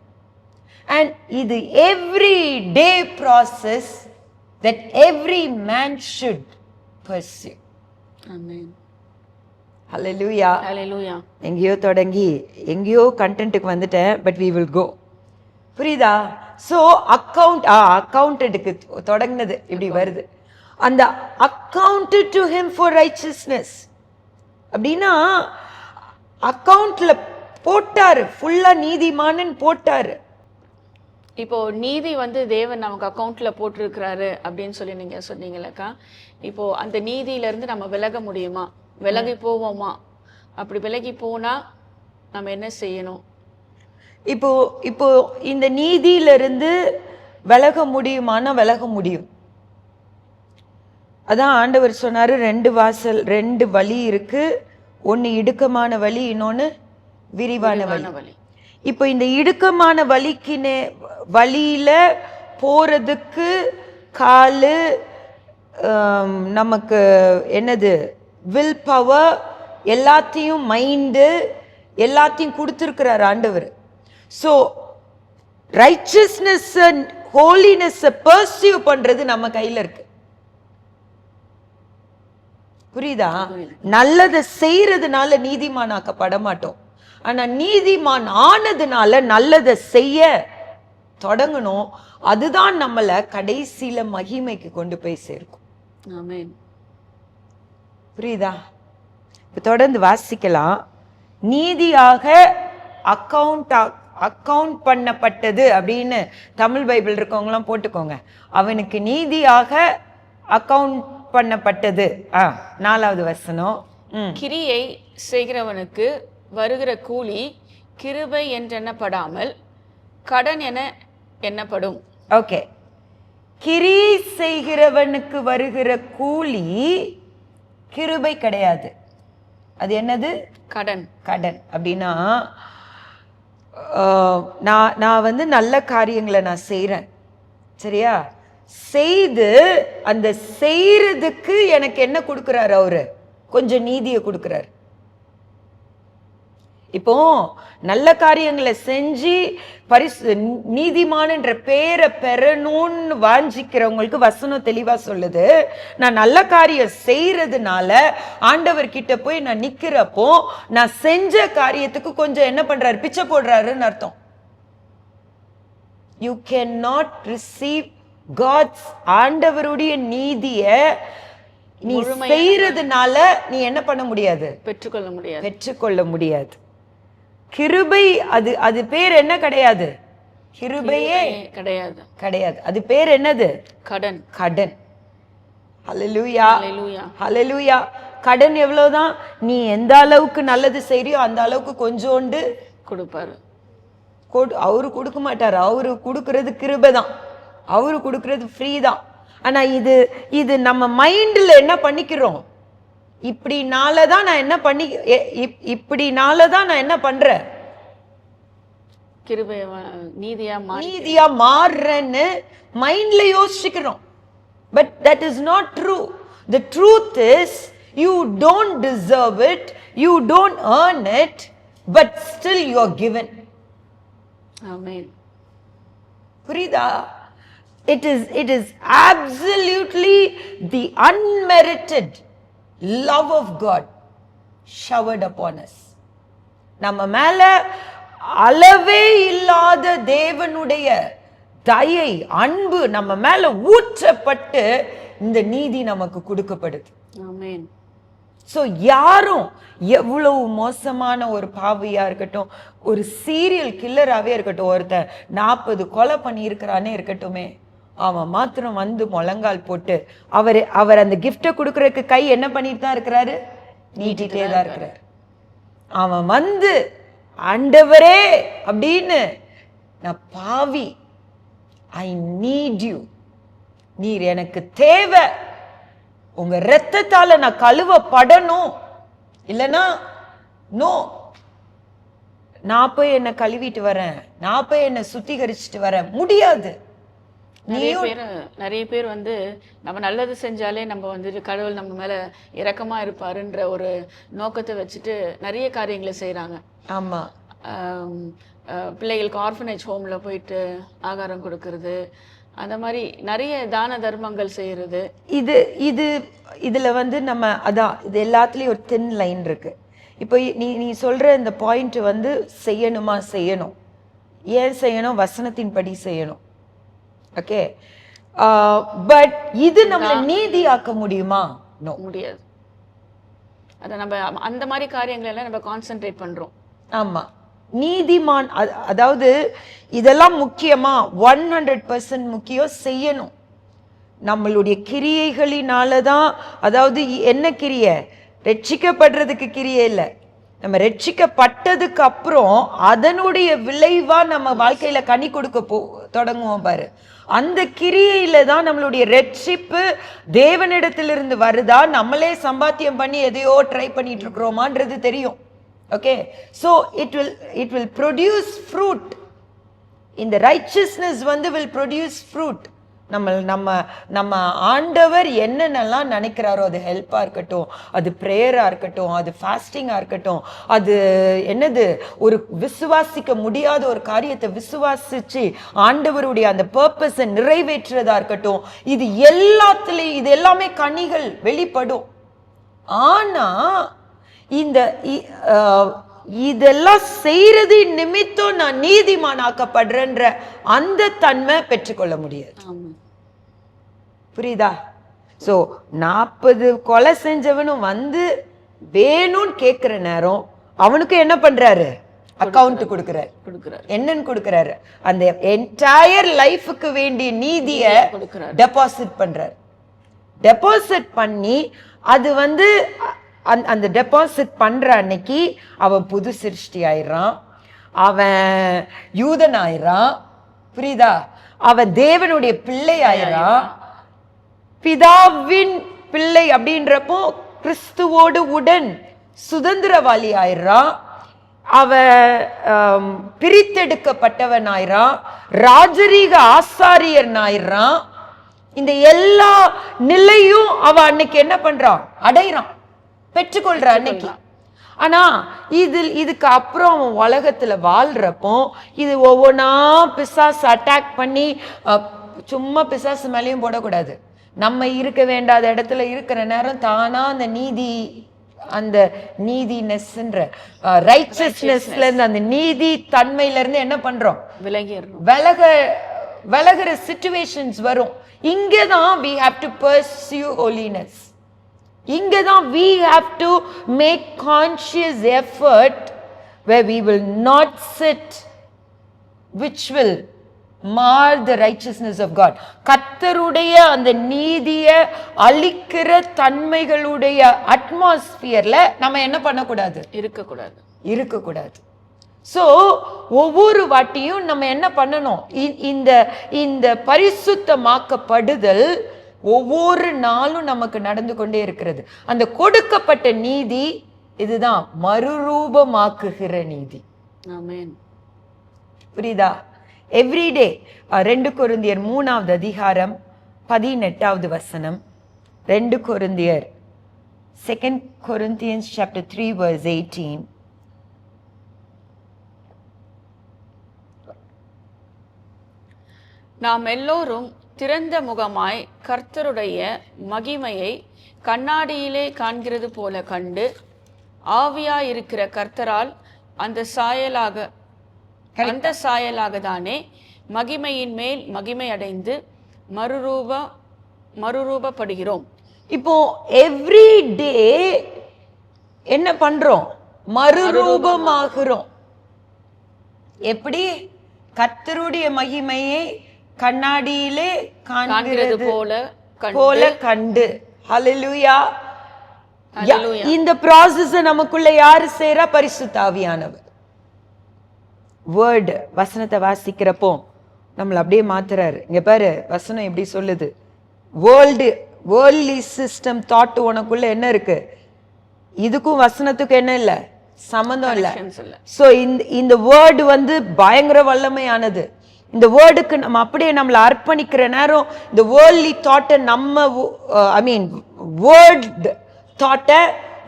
அண்ட் இது every day process that every man should pursue. ஆமென். ஹல்லேலூயா. ஹல்லேலூயா. எங்கேயோ தொடங்கி எங்கேயோ கண்டென்ட்டுக்கு வந்துட்டேன், பட் we will go. புரியுதா? ஸோ அக்கௌண்டன்ட்டுக்கு தொடங்கினது இப்படி வருது. அந்த accounted to him for righteousness அப்படின்னா அக்கவுண்ட்ல போட்டாரு, ஃபுல்லா நீதிமானன் போட்டாரு. இப்போ நீதி வந்து தேவன் நமக்கு அக்கௌண்ட்ல போட்டிருக்கிறாரு அப்படின்னு சொல்லி நீங்க சொன்னீங்களக்கா. இப்போ அந்த நீதியில இருந்து நம்ம விலக முடியுமா, விலகி போவோமா? அப்படி விலகி போனா நம்ம என்ன செய்யணும்? இப்போ இப்போ இந்த நீதியிலிருந்து விலக முடியுமானா விலக முடியும். அதான் ஆண்டவர் சொன்னாரு, ரெண்டு வழி இருக்கு, ஒன்னு இடுக்கமான வழி, இன்னொன்னு விரிவான வழி. இப்போ இந்த இடுக்கமான வழியில போறதுக்கு காலு, நமக்கு என்னது, வில் பவர், எல்லாத்தையும் மைண்டு, எல்லாத்தையும் கொடுத்துருக்கிறார் ஆண்டவர். ஸோ ரைச்சஸ்னஸ் ஹோலினஸ் பர்சியூ பண்றது நம்ம கையில இருக்கு. புரியுதா? நல்லதை செய்யறதுனால நீதிமானாக்கப்பட மாட்டோம். ஆனா நீதிமான் ஆனதுனால நல்லதை செய்ய தொடங்கணும். அதுதான் நம்மள கடைசியில மகிமைக்கு கொண்டு போய் சேர்க்கும். ஆமென். புரியுதா? இப்ப தொடர்ந்து வாசிக்கலாம். நீதியாக அக்கவுண்ட் பண்ணப்பட்டது அப்படின்னு தமிழ் பைபிள் இருக்கவங்களாம் போட்டுக்கோங்க. அவனுக்கு நீதியாக அக்கவுண்ட் பண்ணப்பட்டது. 4வது வசனம். கிரியை செய்கிறவனுக்கு வருகிற கூலி கிருபை என்றெண்ணப்படாமல் கடன் என எண்ணப்படும். ஓகே, கிரியை செய்கிறவனுக்கு வருகிற கூலி கிருபை கிடையாது. அது என்னது? கடன். கடன் அப்படின்னா நான் வந்து நல்ல காரியங்களை நான் செய்கிறேன், சரியா? செய்து அந்த செய்யறதுக்கு எனக்கு என்ன கொடுக்குறாரு அவரு? கொஞ்சம் நீதியை கொடுக்குறாரு. இப்போ நல்ல காரியங்களை செஞ்சு நீதிமான்ன்ற பேரை பெறணும்னு வாஞ்சிக்கிறவங்களுக்கு வசனம் தெளிவா சொல்லுது, நான் நல்ல காரியம் செய்யறதுனால ஆண்டவர் கிட்ட போய் நான் நிக்கிறப்போ நான் செஞ்ச காரியத்துக்கு கொஞ்சம் என்ன பண்றாரு? பிச்சை போடுறாருன்னு அர்த்தம். You can not receive God's, ஆண்டவருடைய நீதிய நீ செய்யறதுனால நீ என்ன பண்ண முடியாது? பெற்றுக்கொள்ள முடியாது. கிருபை அது பேர் என்ன கிடையாது? கிருபையே கிடையாது. அது பேர் என்னது? கடன். ஹல்லேலூயா, ஹல்லேலூயா. கடன் எவ்வளவுதான்? நீ எந்த அளவுக்கு நல்லது செய்றியோ அந்த அளவுக்கு கொஞ்சோண்டு கொடுப்பாரு. அவரு கொடுக்க மாட்டாரு. அவரு கொடுக்கறது கிருபை தான், அவரு கொடுக்கறது ஃப்ரீ தான். ஆனா இது நம்ம மைண்ட்ல என்ன பண்ணிக்கிறோம்? இப்படினாலதான் நான் என்ன பண்றேன்? நீதியா மாறுறேன்னு மைண்ட்ல யோசிக்கிறோம். But that is not true. The truth is you don't deserve it, you don't earn it, but still you are given. ஆமென். புரியுதா? It is absolutely the unmerited love of God showered upon us. நம்ம மேல அளவே இல்லாத தேவனுடைய தயை, அன்பு நம்ம மேல ஊற்றப்பட்டு இந்த நீதி நமக்கு கொடுக்கப்படுது. ஆமென். ஸோ யாரும் எவ்வளவு மோசமான ஒரு பாவியா இருக்கட்டும், ஒரு சீரியல் கில்லராகவே இருக்கட்டும், ஒருத்தன் 40 கொலை பண்ணி இருக்கிறானே இருக்கட்டுமே, அவன் மாத்திரம் வந்து முழங்கால் போட்டு அவர் அந்த கிஃப்டை கொடுக்கறதுக்கு கை என்ன பண்ணிட்டு தான் இருக்கிறாரு, நீட்டிட்டே தான் இருக்கிறாரு. அவன் வந்து ஆண்டவரே அப்படின்னு, நான் பாவி, ஐ நீட் யூ, நீர் எனக்கு தேவை, உங்க ரத்தத்தால நான் கழுவப்படணும், இல்லைன்னா நோ, நான் போய் என்ன கழுவிட்டு வரேன், நான் போய் என்ன சுத்திகரிச்சுட்டு வரேன், முடியாது. நிறைய பேர் வந்து நம்ம நல்லது செஞ்சாலே நம்ம வந்துட்டு கடவுள் நம்ம மேல இரக்கமா இருப்பாருன்ற ஒரு நோக்கத்தை வச்சுட்டு நிறைய காரியங்களை செய்யறாங்க. ஆமா, பிள்ளைகளுக்கு ஆர்ஃபனேஜ் ஹோம்ல போயிட்டு ஆகாரம் கொடுக்கறது, அந்த மாதிரி நிறைய தான தர்மங்கள் செய்யறது. இதுல வந்து நம்ம அதான், இது எல்லாத்துலயும் ஒரு தின் லைன் இருக்கு. இப்போ நீ சொல்ற இந்த பாயிண்ட் வந்து செய்யணுமா, செய்யணும். ஏன் செய்யணும்? வசனத்தின் படி செய்யணும். ஓகே, பட் இது நம்மள நீதி ஆக்க முடியுமா? நோ, முடியாது. அத நம்ம அந்த மாதிரி காரியங்களை எல்லாம் நம்ம கான்சென்ட்ரேட் பண்றோம். ஆமா, நீதிமான், அதாவது இதெல்லாம் முக்கியமா 100% முக்கியம், செய்யணும். நம்மளுடைய கிரியைகளினாலதான், அதாவது என்ன கிரியை? ரட்சிக்கப்படுறதுக்கு கிரியை இல்லை, நம்ம ரட்சிக்கப்பட்டதுக்கு அப்புறம் அதனுடைய விளைவா நம்ம வாழ்க்கையில கனி கொடுக்க தொடங்குவோம் பாரு. அந்த கிரியையில தான் நம்மளுடைய ரட்சிப்பு தேவனிடத்திலிருந்து வருதா, நம்மளே சம்பாத்தியம் பண்ணி எதையோ ட்ரை பண்ணிட்டு இருக்கிறோமான்றது தெரியும். Okay, so it will produce fruit. In the righteousness வந்து will produce fruit. நம்ம ஆண்டவர் என்னென்னலாம் நினைக்கிறாரோ, அது ஹெல்ப்பா இருக்கட்டும், அது பிரேயரா இருக்கட்டும், அது ஃபாஸ்டிங்கா இருக்கட்டும், அது என்னது ஒரு விசுவாசிக்க முடியாத ஒரு காரியத்தை விசுவாசிச்சு ஆண்டவருடைய அந்த பர்பஸை நிறைவேற்றுறதா இருக்கட்டும், இது எல்லாத்துலயும் இது எல்லாமே கனிகள் வெளிப்படும். ஆனா இதெல்லாம் செய்யறது நிமித்தம் நான் நீதிமானாக்கப்படுறேன்ற அந்த தன்மை பெற்றுக்கொள்ள முடியாது. புரியுதா? சோ 40 கொலை செஞ்சவனும் வந்து வேணும்னு கேட்கிற நேரம் அவனுக்கு என்ன பண்றாரு? அக்கவுண்ட் கொடுக்கிறாரு. என்னன்னு கொடுக்கிறாரு? அந்த என்டையர் லைஃபுக்கு வேண்டிய நீதியை டெபாசிட் பண்றாரு. டெபாசிட் பண்ணி அது வந்து அந்த டெபாசிட் பண்ற அன்னைக்கு அவன் புது சிருஷ்டி ஆயிடுறான், அவன் யூதன் ஆயிடுறான். புரியுதா? அவன் தேவனுடைய பிள்ளை ஆயிடுறான். பிதாவின் பிள்ளை அப்படின்றப்போ கிறிஸ்துவோடு உடன் சுதந்திரவாளி ஆயிடுறான். அவன் பிரித்தெடுக்கப்பட்டவன் ஆயிடுறான், ராஜரீக ஆசாரியன் ஆயிடுறான். இந்த எல்லா நிலையும் அவன் அன்னைக்கு என்ன பண்றான்? அடைறான், பெற்றுக்கொள்ற அன்னைக்கு. ஆனா இதுக்கு அப்புறம் அவன் உலகத்துல வாழ்றப்போ இது ஒவ்வொன்னா பிசாசு அட்டாக் பண்ணி, சும்மா பிசாசு மேலேயும் போடக்கூடாது. நம்ம இருக்க வேண்டாத இடத்துல இருக்கிற நேரம் தானா அந்த நீதினஸ்ன்ற ரைச்சஸ்னஸ்ல இருந்து, அந்த நீதி தன்மையில இருந்து என்ன பண்றோம்? விலகுற சிச்சுவேஷன்ஸ் வரும். இங்கதான் we have to pursue holiness. இங்கதான் we have to make conscious effort where we will not sit, which will mar the righteousness of God. கர்த்தருடைய அந்த நீதியை அழிக்கிற தன்மைகளுடைய அட்மாஸ்பியர்ல நம்ம என்ன பண்ணக்கூடாது? இருக்கக்கூடாது. சோ ஒவ்வொரு வாட்டியும் நம்ம என்ன பண்ணணும்? இந்த பரிசுத்தமாக்கப்படுதல் ஒவ்வொரு நாளும் நமக்கு நடந்து கொண்டே இருக்கிறது. அந்த கொடுக்கப்பட்ட நீதி இதுதான் மறுரூபமாக்குகிற நீதி. ஆமென். புரியுதா? எவ்ரிடே 2 கொரிந்தியர் 3வது அதிகாரம் 18வது வசனம். 2 கொரிந்தியர் 2 Corinthians chapter 3 verse 18. நாம் எல்லோரும் திறந்த முகமாய் கர்த்தருடைய மகிமையை கண்ணாடியிலே காண்கிறது போல கண்டு, ஆவியாயிருக்கிற கர்த்தரால் அந்த சாயலாக தானே மகிமையின் மேல் மகிமை அடைந்து மறுரூபப்படுகிறோம். இப்போ எவ்ரி டே என்ன பண்றோம்? மறுரூபமாகிறோம். எப்படி? கர்த்தருடைய மகிமையை கண்ணாடியிலே காண்கிறது போல கண்டு. ஹல்லேலூயா. இந்த ப்ராசஸ் நமக்குள்ள யாரு செய்றா? பரிசுத்த ஆவியானவர். வேர்ட் வசனத்தை வாசிக்கிறப்போ நம்மள அப்படியே மாத்துறாரு. இங்க பாரு வசனம் எப்படி சொல்லுது. வேர்ல்ட்லி சிஸ்டம் தாட் உனக்குள்ள என்ன இருக்கு? இதுக்கும் வசனத்துக்கும் என்ன இல்ல? சம்பந்தம் இல்ல. சோ இந்த வேர்டு வந்து பயங்கர வல்லமையானது. இந்த வேர்டுக்கு நம்ம அப்படியே நம்மள அர்ப்பணிக்கிற நேரம் இந்த வேர்ல்ட்லி தாட்டை நம்ம வேர்ட் தாட்டை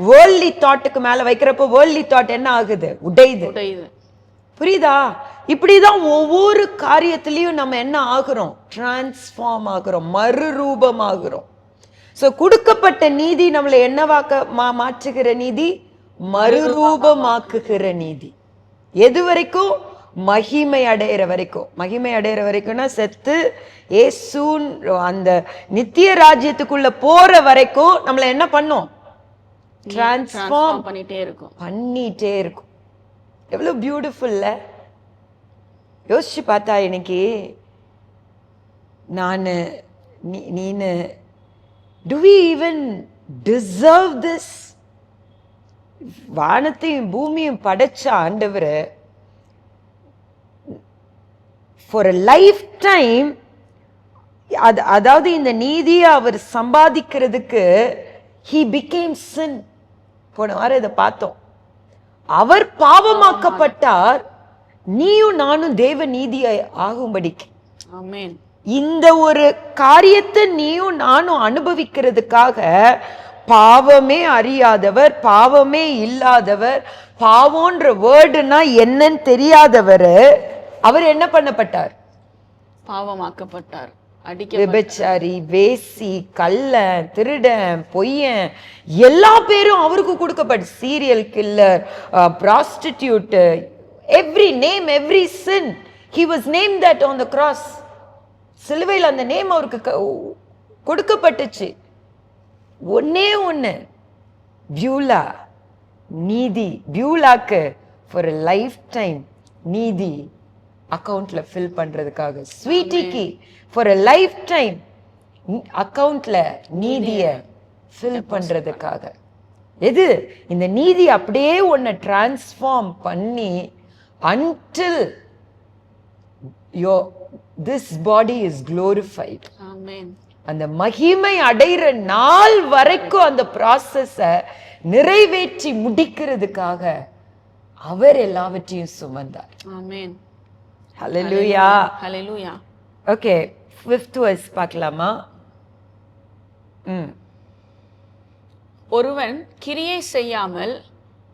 வேர்ல்ட்லி தாட்டுக்கு மேல வைக்கிறப்போ வேர்ல்ட்லி தாட் என்ன ஆகுது? உடையுது. புரியுதா? இப்படிதான் ஒவ்வொரு காரியத்திலையும் நம்ம என்ன ஆகுறோம்? டிரான்ஸ்ஃபார்ம் ஆகுறோம், மறுரூபம் ஆகுறோம். சோ கொடுக்கப்பட்ட நீதி நம்மளை என்னவாக்க மாற்றுகிற நீதி? மறுரூபமாக்குகிற நீதி. எது வரைக்கும்? மகிமை அடைகிற வரைக்கும். மகிமை அடைகிற வரைக்கும்னா செத்து இயேசு அந்த நித்திய ராஜ்யத்துக்குள்ள போற வரைக்கும் நம்மள என்ன பண்ணும்? டிரான்ஸ்ஃபார்ம் பண்ணிட்டே இருக்கும். எவ்வளவு பியூட்டிஃபுல்ல. யோசிச்சு பார்த்தா இன்னைக்கு நானு நீனு do we even deserve this? வானத்தையும் பூமியும் படைச்ச ஆண்டவர் for a lifetime, அதாவது இந்த நீதியை அவர் சம்பாதிக்கிறதுக்கு he became sin. போன வாரம் இதை பார்த்தோம். அவர் பாவமாக்கப்பட்டார், நீயும் நானும் தேவ நீதியை ஆகும்படிக்கு. ஆமென். இந்த ஒரு காரியத்தை நீயும் நானும் அனுபவிக்கிறதுக்காக பாவமே அறியாதவர், பாவமே இல்லாதவர், பாவம்ன்ற வேர்டுனா என்னன்னு தெரியாதவர் அவர் என்ன பண்ணப்பட்டார்? பாவமாக்கப்பட்டார். விபச்சாரி, வேசி, கள்ளன், திருடன், பொய்யன் எல்லா பேரும் அவருக்கு கொடுக்கப்பட்ட, serial killer, prostitute, every name, every sin, he was named that on the cross. சிலுவையில் அந்த நேம் அவருக்கு கொடுக்கப்பட்டுச்சு. ஒன்னே ஒண்ணு, பியூலா, நீதி. பியூலாக்கு ஃபார் a லைஃப் டைம் நீதி அக்கவுண்ட்ல ஃபில் பண்றதுக்காக, ஸ்வீட்டிக்கு ஃபார் a லைஃப் டைம் அக்கவுண்ட்ல நீதிய ஃபில் பண்றதுக்காக. எது? இந்த நீதி அப்படியே ஒன்ன டிரான்ஸ்ஃபார்ம் பண்ணி until this body is glorified. Amen. அந்த மகிமை அடைகிற நாள் வரைக்கும் அந்த ப்ராசஸ நிறைவேற்றி முடிக்கிறதுக்காக அவர் எல்லாவற்றையும் சுமந்தார். ஆமென். ஹல்லேலூயா. ஹல்லேலூயா. ஓகே, 5th verse பார்க்கலாமா? ஒருவன் கிரியை செய்யாமல்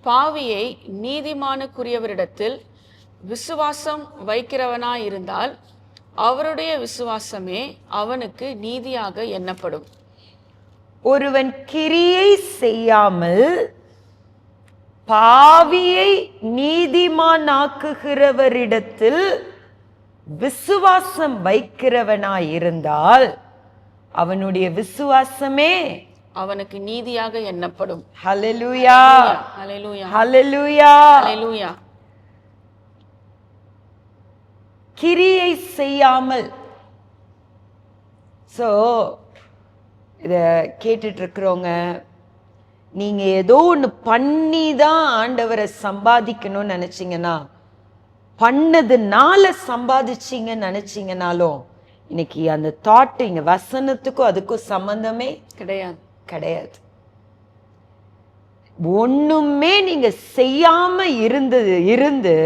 பாவியை நீதிமானுக்குரியவரிடத்தில் விசுவாசம் வைக்கிறவனாயிருந்தால் அவருடைய விசுவாசமே அவனுக்கு நீதியாக எண்ணப்படும். ஒருவன் கிரியை செய்யாமல் பாவியை நீதிமானாக்குகிறவரிடத்தில் விசுவாசம் வைக்கிறவனாயிருந்தால் அவனுடைய விசுவாசமே அவனுக்கு நீதியாக எண்ணப்படும். ஹல்லேலூயா. ஹல்லேலூயா. ஹல்லேலூயா. ஹல்லேலூயா. கிரியை செய்யாமல். சோ இத கேட்டுட்டு இருக்கிறவங்க, நீங்க ஏதோ ஒண்ணு பண்ணி தான் ஆண்டவரை சம்பாதிக்கணும்னு நினைச்சீங்கன்னா, பண்ணதுனால சம்பாதிச்சீங்கன்னு நினைச்சீங்கனாலும் இன்னைக்கு அந்த தாட் இங்க வசனத்துக்கும் அதுக்கும் சம்பந்தமே கிடையாது. கிடையாது. ஒண்ணுமே நீங்க செய்யாம இருந்து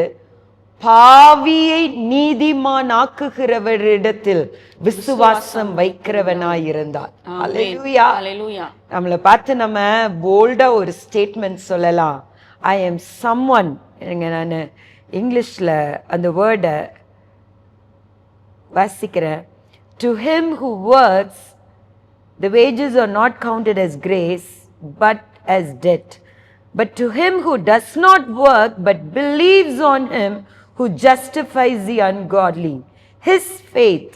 பாவியை நீதிமான் ஆக்குகிறவரிடத்தில் விசுவாசம் வைக்கிறவனாயிருந்தார். ஹல்லேலூயா. ஹல்லேலூயா. நம்மளை பார்த்து நம்ம போல்டா ஒரு ஸ்டேட்மெண்ட் சொல்லலாம். I am someone. நான் இங்கிலீஷ்ல அந்த வேர்டை வாசிக்கிறேன். To him who works the wages are not counted as grace but as debt. But to him who does not work but believes on him who justifies the ungodly, his faith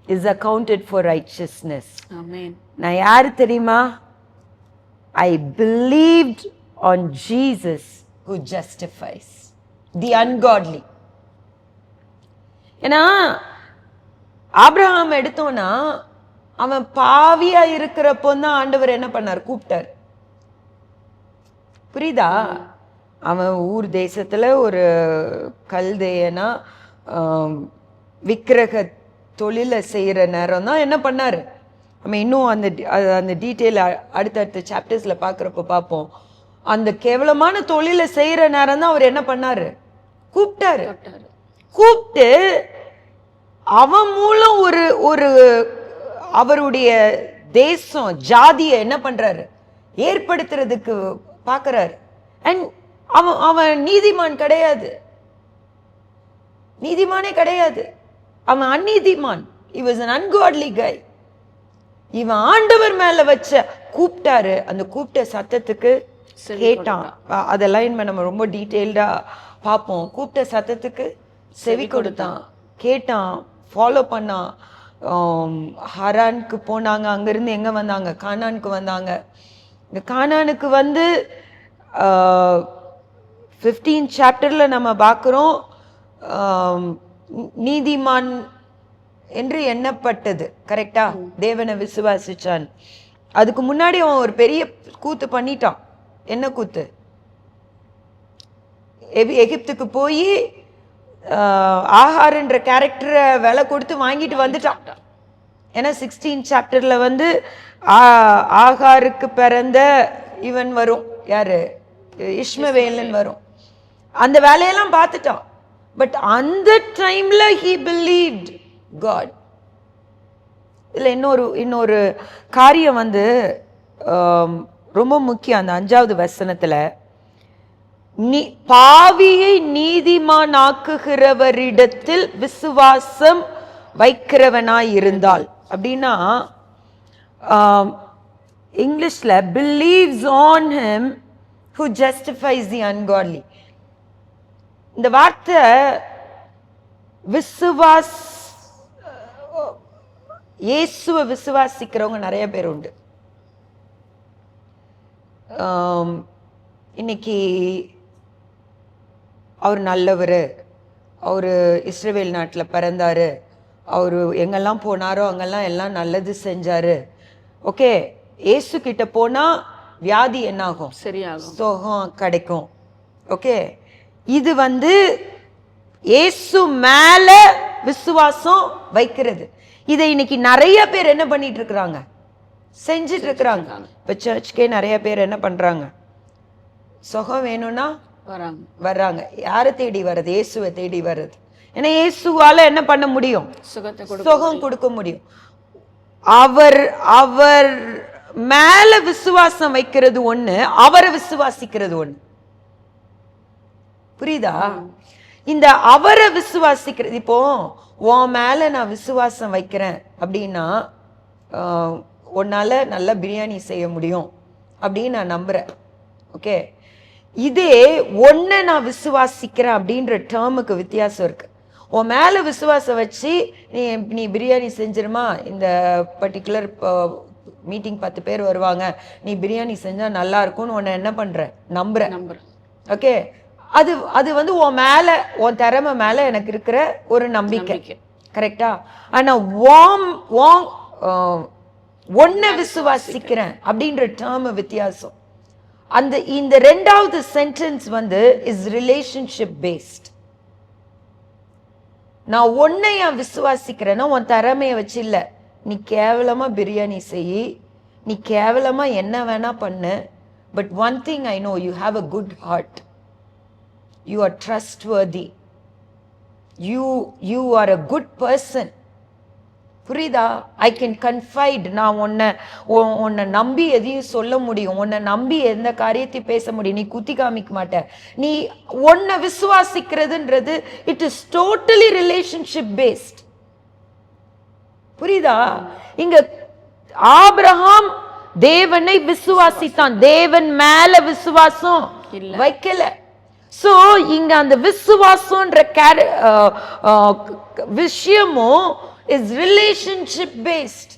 is accounted for righteousness. Amen. நான் யாரு தெரியுமா? I believed on Jesus who justifies the ungodly. ஏன்னா Abraham எடுத்தோம்னா அவன் பாவியா இருக்கிறப்போ தான் ஆண்டவர் என்ன பண்ணார், கூப்பிட்டார். புரியுதா? அவன் ஊர் தேசத்துல ஒரு கல்தேயனா விக்கிரக தொழிலை செய்யற நேரம் தான் என்ன பண்ணாரு. நம்ம இன்னும் அந்த டீட்டெயில் அடுத்தடுத்த சாப்டர்ஸ்ல பாக்குறப்ப பார்ப்போம். அந்த கேவலமான தொழிலை செய்யற நேரம் தான் அவர் என்ன பண்ணாரு, கூப்பிட்டாரு. கூப்பிட்டு அவன் மூலம் ஒரு அவருடைய தேசம் ஜாதியை என்ன பண்றாரு, ஏற்படுத்துறதுக்கு பாக்குறாரு. அண்ட் அவன் நீதிமான் கிடையாது, நீதிமானே கிடையாது, அவன் அந்நீதிமான். he was an ungodly guy. இவன் ஆண்டவர் மேல வச்ச கூப்பிட்டாரு. அந்த கூப்பிட்ட சத்தத்துக்கு கேட்டான். அதெல்லாம் நம்ம ரொம்ப டீட்டெயில்டா பார்ப்போம். கூப்பிட்ட சத்தத்துக்கு செவி கொடுத்தான், கேட்டான், ஃபாலோ பண்ணான். ஹரானுக்கு போனாங்க, அங்கிருந்து எங்க வந்தாங்க, கானானுக்கு வந்தாங்க. இந்த கானானுக்கு வந்து 15th சாப்டர்ல நம்ம பார்க்கிறோம், நீதிமான் என்று எண்ணப்பட்டது. கரெக்டா? தேவனை விசுவாசிச்சான். அதுக்கு முன்னாடி அவன் ஒரு பெரிய கூத்து பண்ணிட்டான். என்ன கூத்து? எகிப்துக்கு போய் ஆகார் என்ற கேரக்டரை விலை கொடுத்து வாங்கிட்டு வந்துட்டான். ஏன்னா 16th சாப்டர்ல வந்து ஆகாருக்கு பிறந்த இவன் வரும், யாரு, இஸ்மவேலன் வரும். அந்த வேலையெல்லாம் பார்த்துட்டான். பட் அந்த டைம்ல he believed God. இல்ல இன்னொரு காரியம் வந்து ரொம்ப முக்கியம். அந்த 5வது வசனத்துல பாவியை நீதிமானாக்குகிறவரிடத்தில் விசுவாசம் வைக்கிறவனாய் இருந்தால் அப்படின்னா இங்கிலீஷ்ல believes on him who justifies the ungodly. இந்த வார்த்தை இயேசுவை விசுவாசிக்கிறவங்க நிறைய பேர் உண்டு. இன்னைக்கு அவர் நல்லவர், அவரு இஸ்ரவேல் நாட்டில் பிறந்தாரு, அவரு எங்கெல்லாம் போனாரோ அங்கெல்லாம் எல்லாம் நல்லது செஞ்சாரு. ஓகே, இயேசு கிட்ட போனா வியாதி என்ன ஆகும், சரியாகும், சுகம் கிடைக்கும். ஓகே, இது வந்து இயேசு மேல விசுவாசம் வைக்கிறது. இதை இன்னைக்கு நிறைய பேர் என்ன பண்ணிட்டு இருக்கிறாங்க, செஞ்சிட்டு இருக்கிறாங்க. இப்ப சர்ச்சுக்கே நிறைய பேர் என்ன பண்றாங்க, சுகம் வேணும்னா வர்றாங்க. யாரை தேடி வர்றது? இயேசுவை தேடி வர்றது. ஏன்னா இயேசுவால என்ன பண்ண முடியும், சுகம் கொடுக்க முடியும். அவர் மேல விசுவாசம் வைக்கிறது ஒண்ணு, அவரை விசுவாசிக்கிறது ஒண்ணு. புரியுதா? இந்த அவரை விசுவாசிக்கிறது, இப்போ உன் மேல நான் விசுவாசம் வைக்கிறேன் அப்படின்னா உன்னால நல்ல பிரியாணி செய்ய முடியும் அப்படின்னு நான் நம்புறேன். ஓகே, இதே ஒன்ன நான் விசுவாசிக்கிறேன் அப்படின்ற டேர்முக்கு வித்தியாசம் இருக்கு. உன் மேல விசுவாசம் வச்சு நீ பிரியாணி செஞ்சிருமா, இந்த பர்டிகுலர் மீட்டிங் 10 பேர் வருவாங்க, நீ பிரியாணி செஞ்சா நல்லா இருக்கும்னு உன்னை என்ன பண்ற, நம்புறேன். ஓகே, அது வந்து உன் மேல, உன் திறமை மேல எனக்கு இருக்கிற ஒரு நம்பிக்கை. கரெக்டா? ஆனா ஒன்ன விசுவாசிக்கிறேன் அப்படின்ற டேர்ம் வித்தியாசம். இந்த 2வது சென்டென்ஸ் வந்து இஸ் ரிலேஷன்ஷிப் பேஸ்ட். நான் உன்னைய விசுவாசிக்கிறேன்னா உன் திறமைய வச்சு இல்ல. நீ கேவலமா பிரியாணி செய், நீ கேவலமா என்ன வேணா பண்ணு, but one thing I know, you have a good heart, you are trustworthy, you are a good person. புரியுதா? I can confide. நான் உன்னை நம்பி எதையும் சொல்ல முடியும், உன்னை நம்பி எந்த காரியத்தையும் பேச முடியும். நீ குத்தி காமிக்க மாட்ட. நீ உன்னை விசுவாசிக்கிறதுன்றது it is totally relationship based. புரியுதா? இங்க ஆபிரகாம் தேவனை விசுவாசித்தான், தேவன் மேல விசுவாசம் வைக்கல. சோ இங்க அந்த விசுவாசம்ன்ற விஷயமும் is relationship based.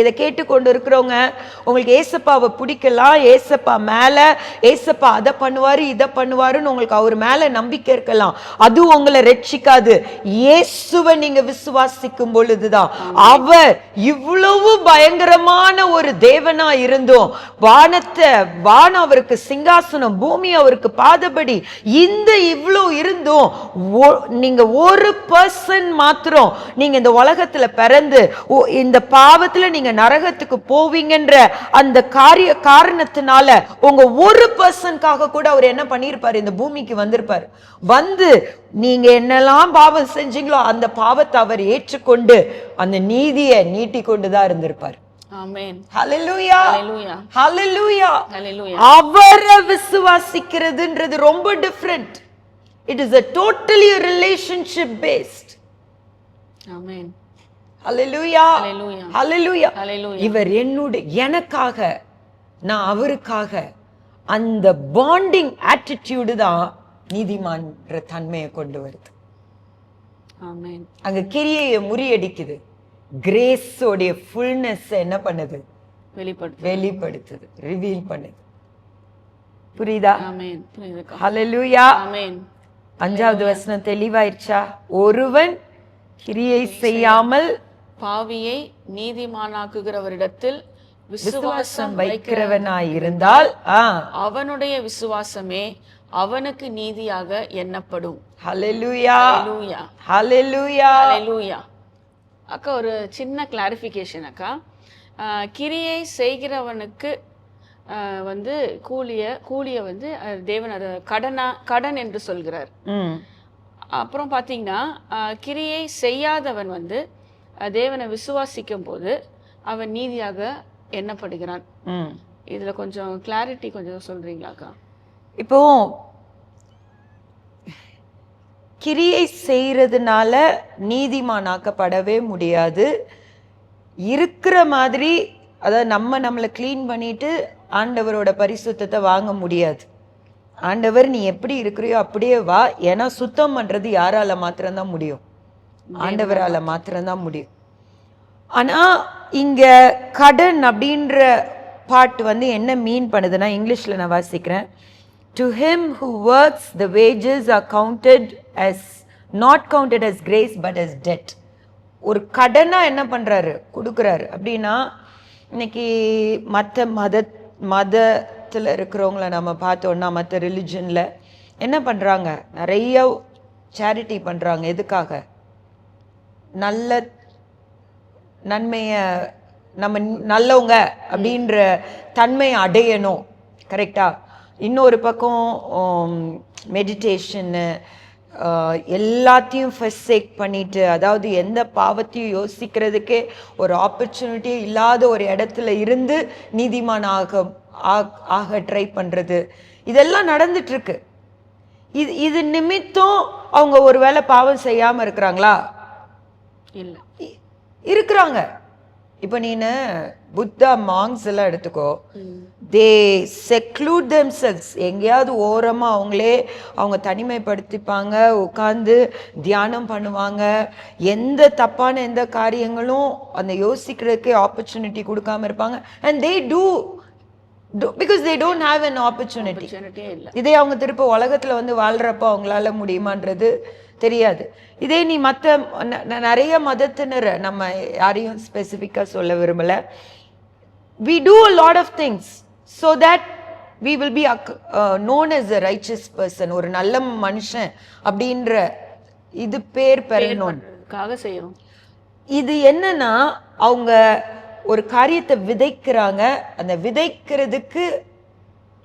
இதை கேட்டுக்கொண்டு இருக்கிறவங்க, உங்களுக்கு ஏசப்பாவை பிடிக்கலாம், ஏசப்பா மேல ஏசப்பா அதை பண்ணுவாரு இதை பண்ணுவாருன்னு உங்களுக்கு அவர் மேல நம்பிக்கை இருக்கலாம். அது உங்களை ரட்சிக்காது. இயேசுவை நீங்க விசுவாசிக்கும் பொழுதுதான், அவர் இவ்வளவு பயங்கரமான ஒரு தேவனா இருந்தும், வானம் அவருக்கு சிங்காசனம், பூமி அவருக்கு பாதபடி, இந்த இவ்வளவு இருந்தும் நீங்க ஒரு பர்சன் மாத்திரம் நீங்க இந்த உலகத்துல பிறந்து இந்த பாவ நீங்க நரகத்துக்கு போவீங்கன்ற அந்த காரணத்தினால உங்க ஒரு பர்சனுக்காக கூட அவர் என்ன பண்ணிருப்பாரு, இந்த பூமிக்கு வந்திருப்பாரு. வந்து நீங்க என்னெல்லாம் பாவம் செஞ்சீங்களோ அந்த பாவத்தை அவர் ஏற்றுக்கொண்டு அந்த நீதியை நீட்டி கொண்டுதான் இருந்திருப்பார். ஆமென். ஹல்லேலூயா, ஹல்லேலூயா, ஹல்லேலூயா. ஹல்லேலூயா. அவரை விசுவாசிக்கிறதுன்றது ரொம்ப different. It is a totally relationship based. ஆமென். ஹல்லேலூயா, ஹல்லேலூயா, ஹல்லேலூயா. ஹல்லேலூயா. இவர் எனக்காக, நான் அவருக்காக, அந்த பாண்டிங் ஆட்டிடியூடு தான் நீதிமான்ற தன்மையை கொண்டு வருது. ஆமென். அங்க கிரியையை முறியடிக்குது, கிரேஸோடைய ஃபுல்னஸ் என்ன பண்ணுது, வெளிப்படுத்துது, ரிவீல் பண்ணுது. புரியுதா? ஆமென். புரியுதுக்கா. ஹல்லேலூயா. ஆமென். 5வது வசனம் தெளிவாயிருச்சா? ஒருவன் கிரியை செய்யாமல் பாவியை நீதிமானாக்குகிறவரிடத்தில் விசுவாசம் வைக்கிறவனாய் இருந்தால் அவனுடைய விசுவாசமே அவனுக்கு நீதியாக எண்ணப்படும். ஹல்லேலூயா, ஹல்லேலூயா, ஹல்லேலூயா, ஹல்லேலூயா. அக்கா ஒரு சின்ன கிளாரிஃபிகேஷன் அக்கா. கிரியை செய்கிறவனுக்கு வந்து கூலிய வந்து தேவன் அதை கடன் என்று சொல்கிறார். அப்புறம் பார்த்தீங்கன்னா கிரியை செய்யாதவன் வந்து தேவனை விசுவாசிக்கும் போது அவன் நீதியாக எண்ணப்படுகிறான். இதுல கொஞ்சம் கிளாரிட்டி கொஞ்சம் சொல்றீங்களாக்கா? இப்போ கிரியை செய்யறதுனால நீதிமானாக்கப்படவே முடியாது. இருக்கிற மாதிரி, அதாவது நம்மளை கிளீன் பண்ணிட்டு ஆண்டவரோட பரிசுத்தத்தை வாங்க முடியாது. ஆண்டவர் நீ எப்படி இருக்கிறியோ அப்படியே வா, ஏன்னா சுத்தம் பண்றது யாரால மாத்திரம்தான் முடியும், ஆண்டவரால மாத்திரம்தான் முடியும். ஆனா இங்க கடன் அப்படின்ற பாட்டு வந்து என்ன மீன் பண்ணுதுன்னா, இங்கிலீஷ்ல நான் வாசிக்கிறேன். To him who works the wages are not counted as grace but as debt. ஒரு கடனா என்ன பண்றாரு, கொடுக்குறாரு. அப்படின்னா இன்னைக்கு மதத்துல இருக்கிறவங்கள நம்ம பார்த்தோம்னா, மற்ற ரிலிஜன்ல என்ன பண்றாங்க, நிறைய சேரிட்டி பண்றாங்க. எதுக்காக? நல்ல நன்மைய, நம்ம நல்லவங்க அப்படின்ற தன்மையை அடையணும். கரெக்டா? இன்னொரு பக்கம் மெடிடேஷன்னு எல்லாத்தையும் ஃபர்ஸ்ட் பண்ணிட்டு, அதாவது எந்த பாவத்தையும் யோசிக்கிறதுக்கே ஒரு ஆப்பர்ச்சுனிட்டி இல்லாத ஒரு இடத்துல இருந்து நீதிமான் ஆக ட்ரை பண்றது, இதெல்லாம் நடந்துட்டு இருக்கு. இது நிமித்தம் அவங்க ஒருவேளை பாவம் செய்யாம இருக்கிறாங்களா? இல்ல, இருக்கிறாங்க. இப்ப நீனு புத்தா மாங்ஸ் எல்லாம் எடுத்துக்கோ, தே செக்லூட் themselves. எங்கேயாவது ஓரமா அவங்க தனிமைப்படுத்திப்பாங்க, உட்கார்ந்து தியானம் பண்ணுவாங்க. எந்த தப்பான எந்த காரியங்களும் அந்த யோசிக்கிறதுக்கே ஆப்பர்ச்சுனிட்டி கொடுக்காம இருப்பாங்க. and they do because they don't have an opportunity. இதே அவங்க திருப்ப உலகத்துல வந்து வாழ்றப்ப அவங்களால முடியுமான்றது தெரியாது. இதே நீ நிறைய மதத்தினர், நம்ம யாரையும் ஸ்பெசிஃபிக்கா சொல்ல விரும்பல, we do a lot of things so that we will be known as a righteous person. ஒரு நல்ல மனுஷன் அப்படின்ற இது பேர் பெறணும்காக செய்யணும். இது என்னன்னா, அவங்க ஒரு காரியத்தை விதைக்கிறாங்க, அந்த விதைக்கிறதுக்கு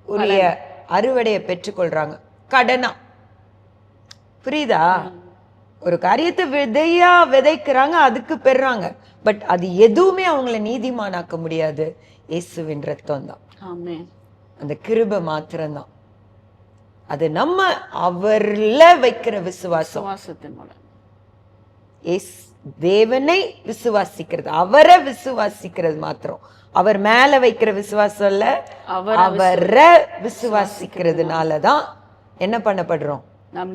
உரிய அறுவடையை பெற்றுக்கொள்றாங்க கடனா. புரியுதா? ஒரு காரியத்தை விதைக்கிறாங்க, அதுக்கு பெறாங்க. பட் அது எதுவுமே அவங்கள நீதிமானாக்க முடியாது. இயேசுவின் ரத்தம் தான், அந்த கிருபை மாத்திரம்தான். அது நம்ம அவர்ல வைக்கிற விசுவாசத்தின் மூலம், தேவனை விசுவாசிக்கிறது, அவரை விசுவாசிக்கிறது மாத்திரம். அவர் மேல வைக்கிற விசுவாசம் இல்ல, அவரை விசுவாசிக்கிறதுனாலதான் என்ன பண்ணப்படுறோம், நாம்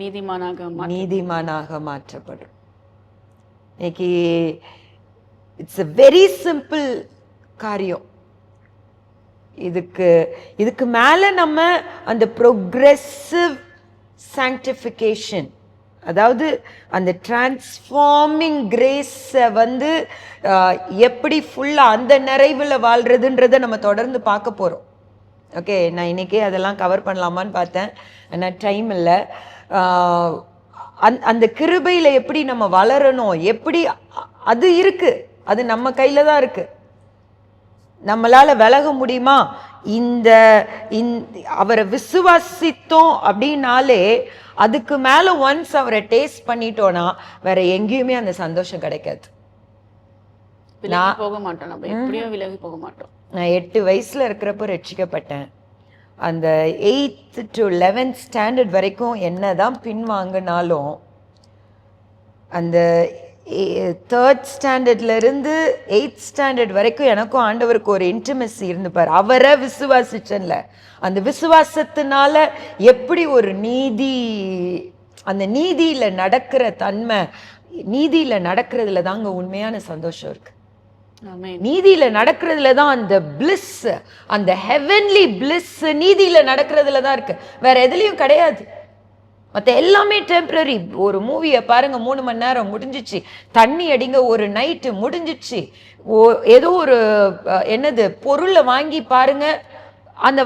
நீதிமானாக மாற்றப்படுறோம். இன்னைக்கு இட்ஸ் a வெரி சிம்பிள் காரியம். இதுக்கு மேல நம்ம அந்த ப்ரோக்ரெசிவ் சாங்டிஃபிகேஷன், அதாவது அந்த டிரான்ஸ்ஃபார்மிங் கிரேஸை வந்து எப்படி ஃபுல்லாக அந்த நிறைவில் வாழ்றதுன்றதை நம்ம தொடர்ந்து பார்க்க போகிறோம். ஓகே, நான் இன்னைக்கே அதெல்லாம் கவர் பண்ணலாமான்னு பார்த்தேன், ஆனால் டைம் இல்லை. அந்த கிருபையில் எப்படி நம்ம வளரணும், எப்படி அது இருக்கு, அது நம்ம கையில் தான் இருக்கு. நம்மளால விலக முடியுமா? அவரை விசுவாசித்தோம் அப்படின்னாலே அதுக்கு மேல ஒன்ஸ் அவரை டேஸ்ட் பண்ணிட்டோம்னா வேற எங்கேயுமே அந்த சந்தோஷம் கிடைக்காது. போக மாட்டோம், நம்ம எப்படியும் விலகி போக மாட்டோம். நான் 8 வயசுல இருக்கிறப்ப ரட்சிக்கப்பட்டேன். அந்த 8th to 11th ஸ்டாண்டர்ட் வரைக்கும் என்னதான் பின்வாங்கினாலும் அந்த 3rd ஸ்டாண்டர்ட்ல இருந்து 8th ஸ்டாண்டர்ட் வரைக்கும் எனக்கும் ஆண்டவருக்கு ஒரு இன்டிமெசி இருந்துப்பார். அவரை விசுவாசிச்சன்ல, அந்த விசுவாசத்தினால எப்படி ஒரு அந்த நீதியில நடக்கிற தன்மை, நீதியில நடக்கிறதுல தாங்க உண்மையான சந்தோஷம் இருக்கு. நீதியில நடக்கிறதுல தான் அந்த பிளிஸ், அந்த ஹெவன்லி பிளிஸ் நீதியில நடக்கிறதுல தான் இருக்கு, வேற எதுலயும் கிடையாது. மற்ற எல்லாமே டெம்பரரி. ஒரு மூவியை பாருங்க, 3 மணி நேரம் முடிஞ்சிச்சு. தண்ணி அடிங்க, ஒரு நைட்டு முடிஞ்சிச்சு. ஏதோ ஒரு என்னது பொருளை வாங்கி பாருங்க, அந்த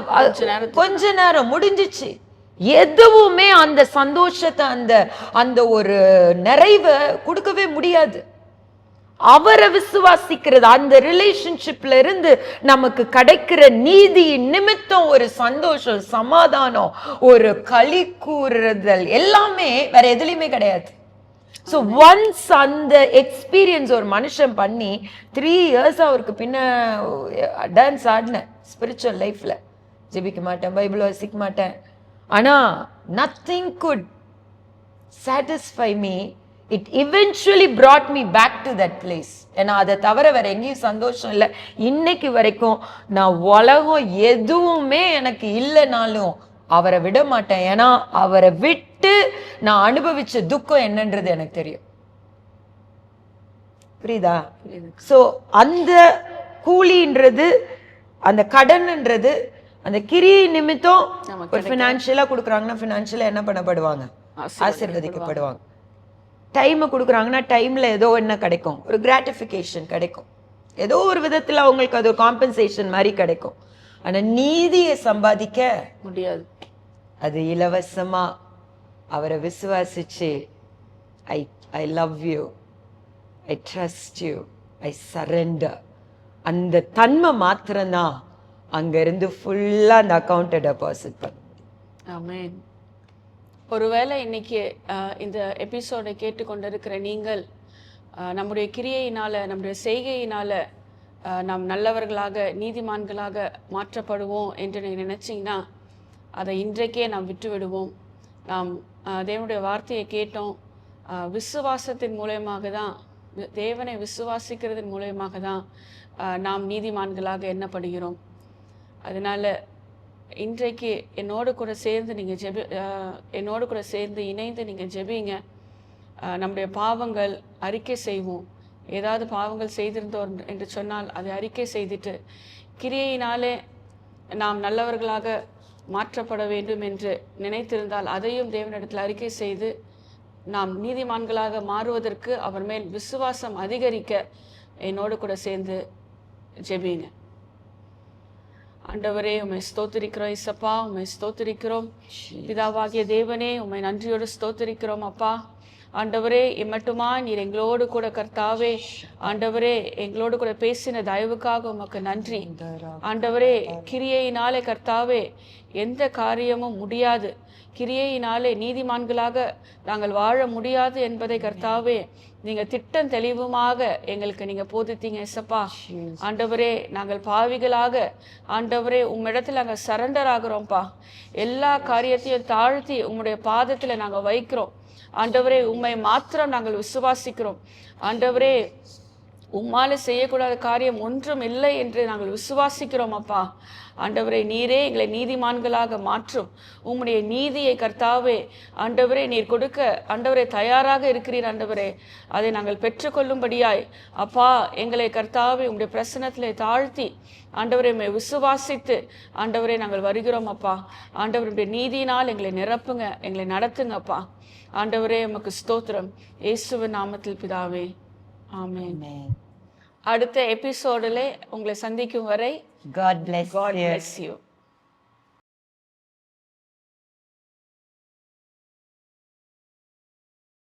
கொஞ்ச நேரம் முடிஞ்சிச்சு. எதுவுமே அந்த சந்தோஷத்தை, அந்த ஒரு நிறைவை கொடுக்கவே முடியாது. அவரை விசுவாசிக்கிறது, அந்த ரிலேஷன்ஷிப்ல இருந்து நமக்கு கிடைக்கிற நீதி நிமித்தம் ஒரு சந்தோஷம், சமாதானம், ஒரு களி கூறுதல் எல்லாமே வேற எதுலையுமே கிடையாது. ஸோ ஒன்ஸ் அந்த எக்ஸ்பீரியன்ஸ் ஒரு மனுஷன் பண்ணி 3 years அவருக்கு பின்ன டான்ஸ் ஆடினேன் ஸ்பிரிச்சுவல் லைஃப்ல. ஜெபிக்க மாட்டேன், பைபிள் வாசிக்க மாட்டேன், ஆனா nothing could satisfy me. It eventually brought me back to that place. ஏன்னா அதை தவிர வேற எங்கேயும் சந்தோஷம் இல்லை. இன்னைக்கு வரைக்கும் நான் உலகம் எதுவுமே எனக்கு இல்லைனாலும் அவரை விட மாட்டேன். ஏன்னா அவரை விட்டு நான் அனுபவிச்ச துக்கம் என்னன்றது எனக்கு தெரியும். புரியுதா? ஸோ அந்த கூலின்றது, அந்த கடன்ன்றது, அந்த கிரியை நிமித்தம் ஒரு ஃபினான்ஷியலா கொடுக்குறாங்கன்னா ஃபினான்ஷியலா என்ன பண்ணப்படுவாங்க? ஆசீர்வதிக்கப்படுவாங்க. டைமை கொடுக்குறாங்கன்னா டைமில் ஏதோ என்ன கிடைக்கும், ஒரு கிராட்டிஃபிகேஷன் கிடைக்கும், ஏதோ ஒரு விதத்தில் அவங்களுக்கு அது ஒரு காம்பன்சேஷன் மாதிரி கிடைக்கும். ஆனால் நீதியை சம்பாதிக்க முடியாது. அது இலவசமாக அவரை விசுவாசிச்சு I love you, I trust you, I surrender, அந்த தன்மை மாத்திரம்தான் அங்கேருந்து ஃபுல்லாக அந்த அக்கௌண்ட்டை டெபாசிட் பண்ண. ஆமென். ஒருவேளை இன்னைக்கு இந்த எபிசோடை கேட்டுக்கொண்டிருக்கிற நீங்கள் நம்முடைய கிரியையினால, நம்முடைய செய்கையினால நாம் நல்லவர்களாக, நீதிமான்களாக மாற்றப்படுவோம் என்று நீங்கள் நினைச்சீங்கன்னா அதை இன்றைக்கே நாம் விட்டு விடுவோம். நாம் தேவனுடைய வார்த்தையை கேட்டோம், விசுவாசத்தின் மூலயமாக தான், தேவனை விசுவாசிக்கிறதன் மூலயமாக தான் நாம் நீதிமான்களாக எண்ணப்படுகிறோம். அதனால இன்றைக்கு என்னோடு கூட சேர்ந்து நீங்கள் என்னோடு கூட சேர்ந்து இணைந்து நீங்கள் ஜெபிங்க. நம்முடைய பாவங்கள் அறிக்கை செய்வோம். ஏதாவது பாவங்கள் செய்திருந்தோம் என்று சொன்னால் அதை அறிக்கை செய்துட்டு, கிரியையினாலே நாம் நல்லவர்களாக மாற்றப்பட வேண்டும் என்று நினைத்திருந்தால் அதையும் தேவனிடத்தில் அறிக்கை செய்து நாம் நீதிமான்களாக மாறுவதற்கு அவர் மேல் விசுவாசம் அதிகரிக்க என்னோடு கூட சேர்ந்து ஜெபிங்க. ஆண்டவரே, உம்மை ஸ்தோத்திரிக்கிறோம். இசப்பா, உம்மை ஸ்தோத்திரிக்கிறோம். பிதாவாகிய தேவனே, உம்மை நன்றியோடு ஸ்தோத்திரிக்கிறோம். அப்பா ஆண்டவரே, இம்மட்டுமா நீர் எங்களோடு கூட கர்த்தாவே, ஆண்டவரே எங்களோடு கூட பேசின தயவுக்காக உமக்கு நன்றி. ஆண்டவரே, கிரியையினாலே கர்த்தாவே எந்த காரியமும் முடியாது, கிரியையினாலே நீதிமான்களாக நாங்கள் வாழ முடியாது என்பதை கர்த்தாவே நீங்கள் திட்டம் தெளிவுமாக எங்களுக்கு நீங்கள் போதித்தீங்க இசப்பா. ஆண்டவரே, நாங்கள் பாவிகளாக ஆண்டவரே உம்மிடத்தில் நாங்கள் சரண்டர் ஆகிறோம்ப்பா. எல்லா காரியத்தையும் தாழ்த்தி உம்முடைய பாதத்தில் நாங்கள் வைக்கிறோம். ஆண்டவரே, உம்மை மாத்திரம் நாங்கள் விசுவாசிக்கிறோம். ஆண்டவரே, உம்மால செய்யக்கூடாத காரியம் ஒன்றும் இல்லை என்று நாங்கள் விசுவாசிக்கிறோம் அப்பா. ஆண்டவரே, நீரே எங்களை நீதிமான்களாக மாற்றும். உம்முடைய நீதியை கர்த்தாவே ஆண்டவரே நீர் கொடுக்க ஆண்டவரே தயாராக இருக்கிறீர் ஆண்டவரே. அதை நாங்கள் பெற்றுக்கொள்ளும்படியாய் அப்பா எங்களை கர்த்தாவே உம்முடைய பிரசன்னத்திலே தாழ்த்தி ஆண்டவரே உம்மை விசுவாசித்து ஆண்டவரே நாங்கள் வருகிறோம் அப்பா. ஆண்டவருடைய நீதியினால் எங்களை நிரப்புங்க, எங்களை நடத்துங்கப்பா. ஆண்டவரே உமக்கு ஸ்தோத்திரம். இயேசுவின் நாமத்தில் பிதாவே, ஆமென். அடுத்த எபிசோடிலே உங்களை சந்திக்கும் வரை God bless God you. bless you.